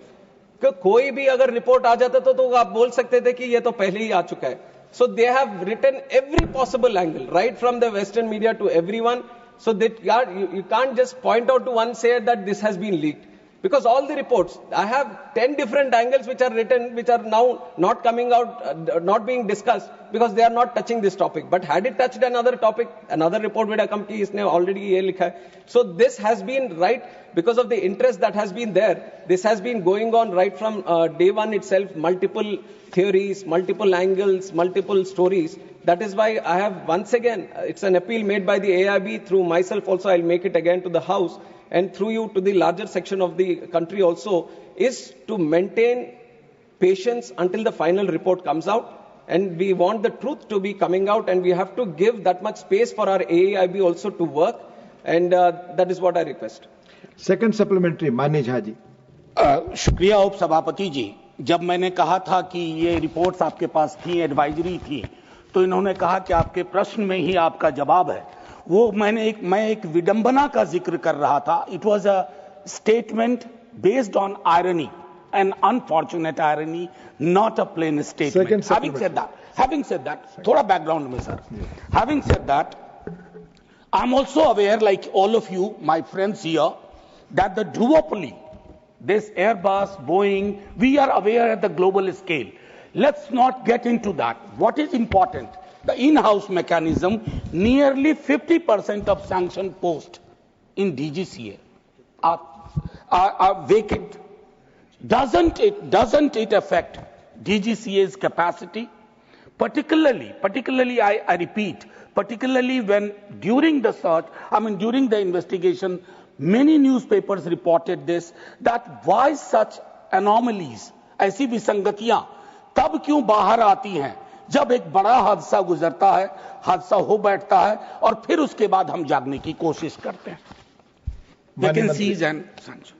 Speaker 3: कोई भी अगर report आ जाता तो आप बोल सकते थे कि ये तो पहले ही आ चुका है. So they have written every possible angle, right from the Western media to everyone. So that you can't just point out to one say that this has been leaked. Because all the reports, I have 10 different angles which are written, which are now not coming out, not being discussed, because they are not touching this topic. But had it touched another topic, another report would have come ki isne already ye likha hai. So this has been right because of the interest that has been there. This has been going on right from day one itself, multiple theories, multiple angles, multiple stories. That is why I have once again, it's an appeal made by the AIB through myself also, I'll make it again to the House, and through you to the larger section of the country also, is to maintain patience until the final report comes out. And we want the truth to be coming out, and we have to give that much space for our AIB also to work. And that is what I request.
Speaker 1: Second supplementary, माननीय झा जी.
Speaker 16: शुक्रिया उप सभापति जी. जब मैंने कहा था कि ये रिपोर्ट्स आपके पास थी, एडवाइजरी थी, तो इन्होंने कहा कि आपके प्रश्न में ही आपका जवाब है. वो मैं एक विडंबना का जिक्र कर रहा था. It was a statement based on irony, an unfortunate irony, not a plain statement. Having said that, थोड़ा बैकग्राउंड में sir. Having said that, I'm also aware, like all of you, my friends here, that the duopoly, this Airbus, Boeing, we are aware at the global scale. Let's not get into that. What is important? The in-house mechanism, nearly 50% of sanctioned posts in DGCA are vacant. Doesn't it affect DGCA's capacity? Particularly, I repeat, particularly when during the search, during the investigation, many newspapers reported this, that why such anomalies, ऐसी विसंगतियां तब क्यों बाहर आती हैं जब एक बड़ा हादसा गुजरता है, हादसा हो बैठता है और फिर उसके बाद हम जागने की कोशिश करते हैं. Vacancies and sanctions.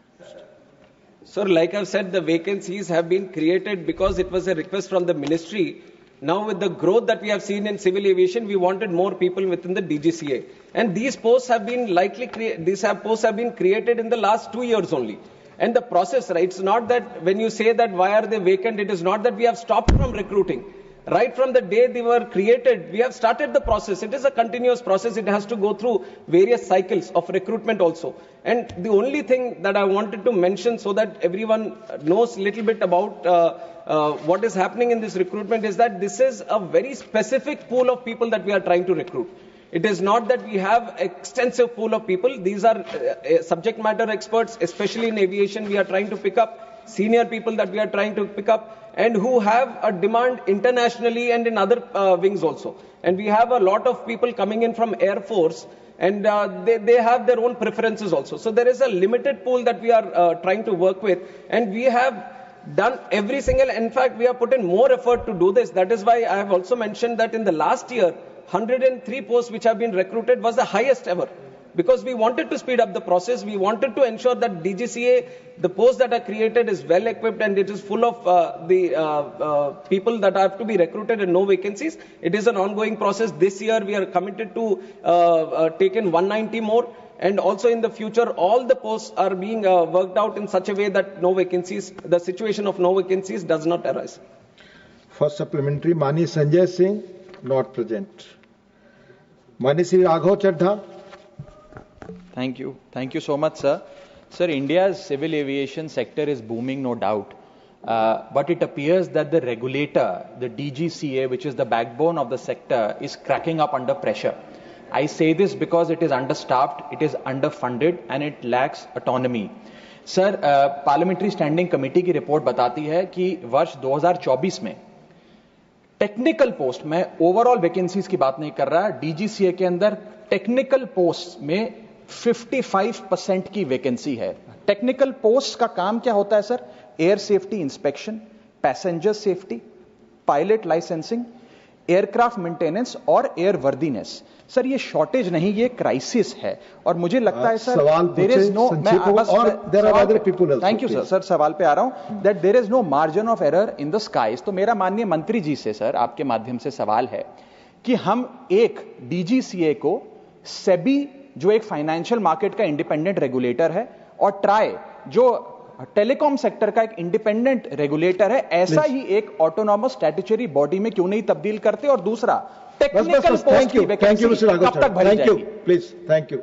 Speaker 3: Sir, like I've said, the vacancies have been created because it was a request from the ministry. Now with the growth that we have seen in civil aviation, we wanted more people within the DGCA. And these posts have been posts have been created in the last 2 years only. And the process, right, it's not that when you say that why are they vacant, it is not that we have stopped from recruiting. Right from the day they were created, we have started the process. It is a continuous process. It has to go through various cycles of recruitment also. And the only thing that I wanted to mention so that everyone knows a little bit about what is happening in this recruitment is that this is a very specific pool of people that we are trying to recruit. It is not that we have extensive pool of people. These are subject matter experts, especially in aviation. We are trying to pick up senior people that we are trying to pick up and who have a demand internationally and in other wings also. And we have a lot of people coming in from Air Force and they have their own preferences also. So there is a limited pool that we are trying to work with, and we have done every single, in fact, we have put in more effort to do this. That is why I have also mentioned that in the last year, 103 posts which have been recruited was the highest ever. Because we wanted to speed up the process, we wanted to ensure that DGCA, the posts that are created is well equipped and it is full of the people that have to be recruited and no vacancies. It is an ongoing process. This year we are committed to take in 190 more, and also in the future all the posts are being worked out in such a way that no vacancies, the situation of no vacancies does not arise.
Speaker 1: First supplementary, Mani Sanjay Singh, not present. Mani Sri Raghav Chadha.
Speaker 13: Thank you. Thank you so much, sir. Sir, India's civil aviation sector is booming, no doubt. But it appears that the regulator, the DGCA, which is the backbone of the sector, is cracking up under pressure. I say this because it is understaffed, it is underfunded, and it lacks autonomy. Sir, Parliamentary Standing Committee की report बताती है कि वर्ष 2024 में technical post में overall vacancies की बात नहीं कर रहा, डीजीसीए के अंदर टेक्निकल पोस्ट में 55% की वैकेंसी है. टेक्निकल पोस्ट का काम क्या होता है sir? Air safety inspection, passenger safety, pilot licensing, aircraft maintenance और एयर वर्दीनेस। सर ये शॉर्टेज नहीं, ये क्राइसिस है। और मुझे लगता है sir there is no, thank you sir, सवाल पे आ रहा हूं, that there is no margin of error in the skies. तो मेरा माननीय मंत्री जी से सर आपके माध्यम से सवाल है कि हम एक डीजीसीए को, सेबी जो एक फाइनेंशियल मार्केट का इंडिपेंडेंट रेगुलेटर है, और ट्राई जो टेलीकॉम सेक्टर का एक इंडिपेंडेंट रेगुलेटर है, ऐसा ही एक ऑटोनॉमस स्टैट्यूटरी बॉडी में क्यों नहीं तब्दील करते? और दूसरा, टेक्निकल पोस्ट की वैकेंसी कब तक भरी जाएगी?
Speaker 1: Please, thank you.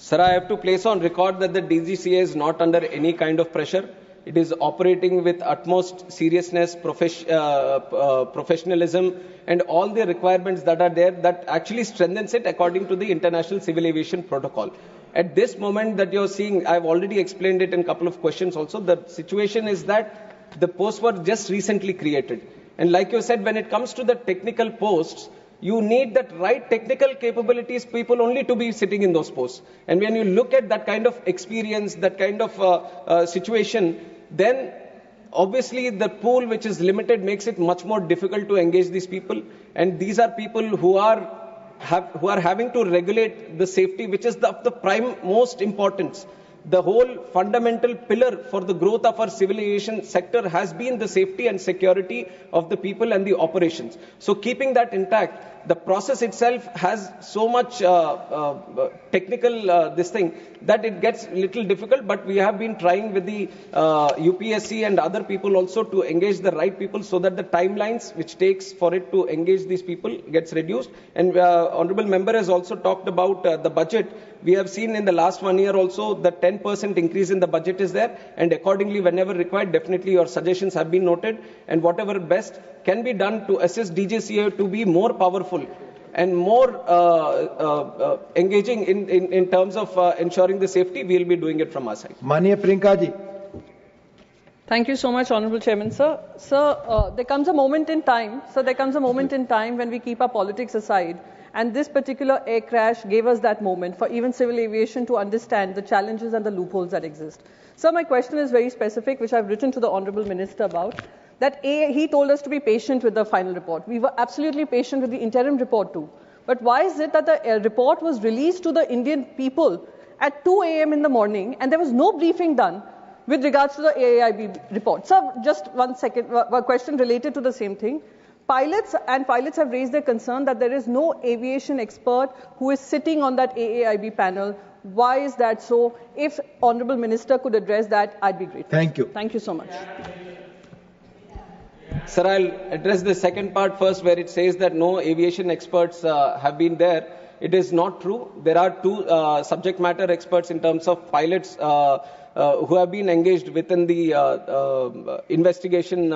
Speaker 3: Sir, I have to place on record that the DGCA is not under any kind of pressure. It is operating with utmost seriousness, professionalism, and all the requirements that are there that actually strengthens it according to the International Civil Aviation Protocol. At this moment that you're seeing, I've already explained it in a couple of questions also, the situation is that the posts were just recently created. And like you said, when it comes to the technical posts, you need that right technical capabilities people only to be sitting in those posts. And when you look at that kind of experience, that kind of situation, then obviously the pool which is limited makes it much more difficult to engage these people. And these are people who are having to regulate the safety, which is the prime most importance. The whole fundamental pillar for the growth of our civil aviation sector has been the safety and security of the people and the operations. So keeping that intact, the process itself has so much technical this thing that it gets little difficult, but we have been trying with the UPSC and other people also to engage the right people so that the timelines which takes for it to engage these people gets reduced. And Honorable Member has also talked about the budget. We have seen in the last 1 year also the 10% increase in the budget is there, and accordingly whenever required, definitely your suggestions have been noted, and whatever best can be done to assist DGCA to be more powerful and more engaging in terms of ensuring the safety, we will be doing it from our side.
Speaker 1: Maniya Priyanka ji.
Speaker 17: Thank you so much, Honorable Chairman, sir. Sir, there comes a moment in time. So there comes a moment in time when we keep our politics aside. And this particular air crash gave us that moment for even civil aviation to understand the challenges and the loopholes that exist. So my question is very specific, which I've written to the Honorable Minister about, that he told us to be patient with the final report. We were absolutely patient with the interim report too. But why is it that the report was released to the Indian people at 2 a.m. in the morning and there was no briefing done with regards to the AAIB report? So just one second, one question related to the same thing. Pilots have raised their concern that there is no aviation expert who is sitting on that AAIB panel. Why is that so? If Honorable Minister could address that, I'd be grateful.
Speaker 1: Thank you.
Speaker 17: Thank you so much.
Speaker 3: Sir, I'll address the second part first, where it says that no aviation experts have been there. It is not true. There are two subject matter experts in terms of pilots who have been engaged within the investigation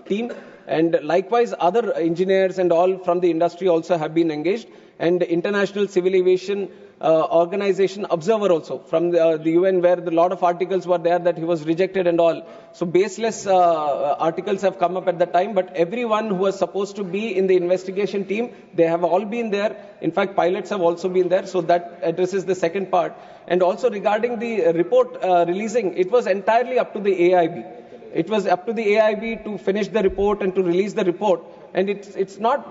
Speaker 3: team. And likewise, other engineers and all from the industry also have been engaged. And the International Civil Aviation Organization observer also from the UN, where a lot of articles were there that he was rejected and all. So baseless articles have come up at the time, but everyone who was supposed to be in the investigation team, they have all been there. In fact, pilots have also been there. So that addresses the second part. And also regarding the report releasing, it was entirely up to the AIB. It was up to the AIB to finish the report and to release the report. And it's not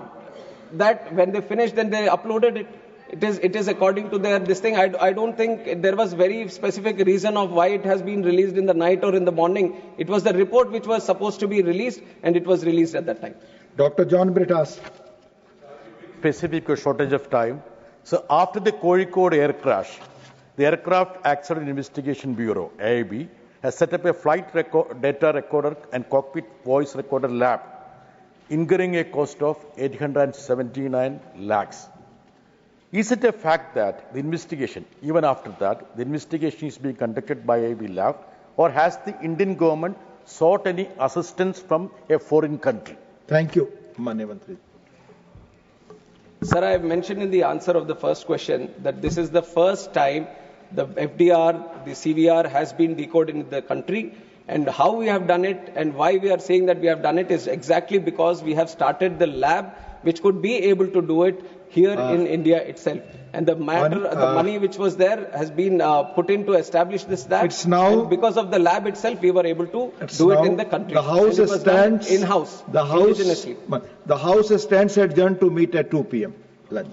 Speaker 3: that when they finished, then they uploaded it. It is according to their this thing. I don't think there was very specific reason of why it has been released in the night or in the morning. It was the report which was supposed to be released, and it was released at that time.
Speaker 1: Dr. John Britas.
Speaker 18: Specific shortage of time. So after the Kozhikode air crash, the Aircraft Accident Investigation Bureau, AIB, has set up a flight data recorder and cockpit voice recorder lab, incurring a cost of 879 lakhs. Is it a fact that the investigation, even after that, the investigation is being conducted by AIB lab, or has the Indian government sought any assistance from a foreign country?
Speaker 1: Thank you, Manya Mantri.
Speaker 3: Sir, I have mentioned in the answer of the first question that this is the first time the FDR, the CVR has been decoded in the country, and how we have done it and why we are saying that we have done it is exactly because we have started the lab which could be able to do it here in India itself. And the money which was there has been put in to establish this lab.
Speaker 1: It's now,
Speaker 3: and because of the lab itself, we were able to do it in the country.
Speaker 1: The House stands
Speaker 3: in-house.
Speaker 1: The House stands adjourned to meet at 2 p.m. Lunch.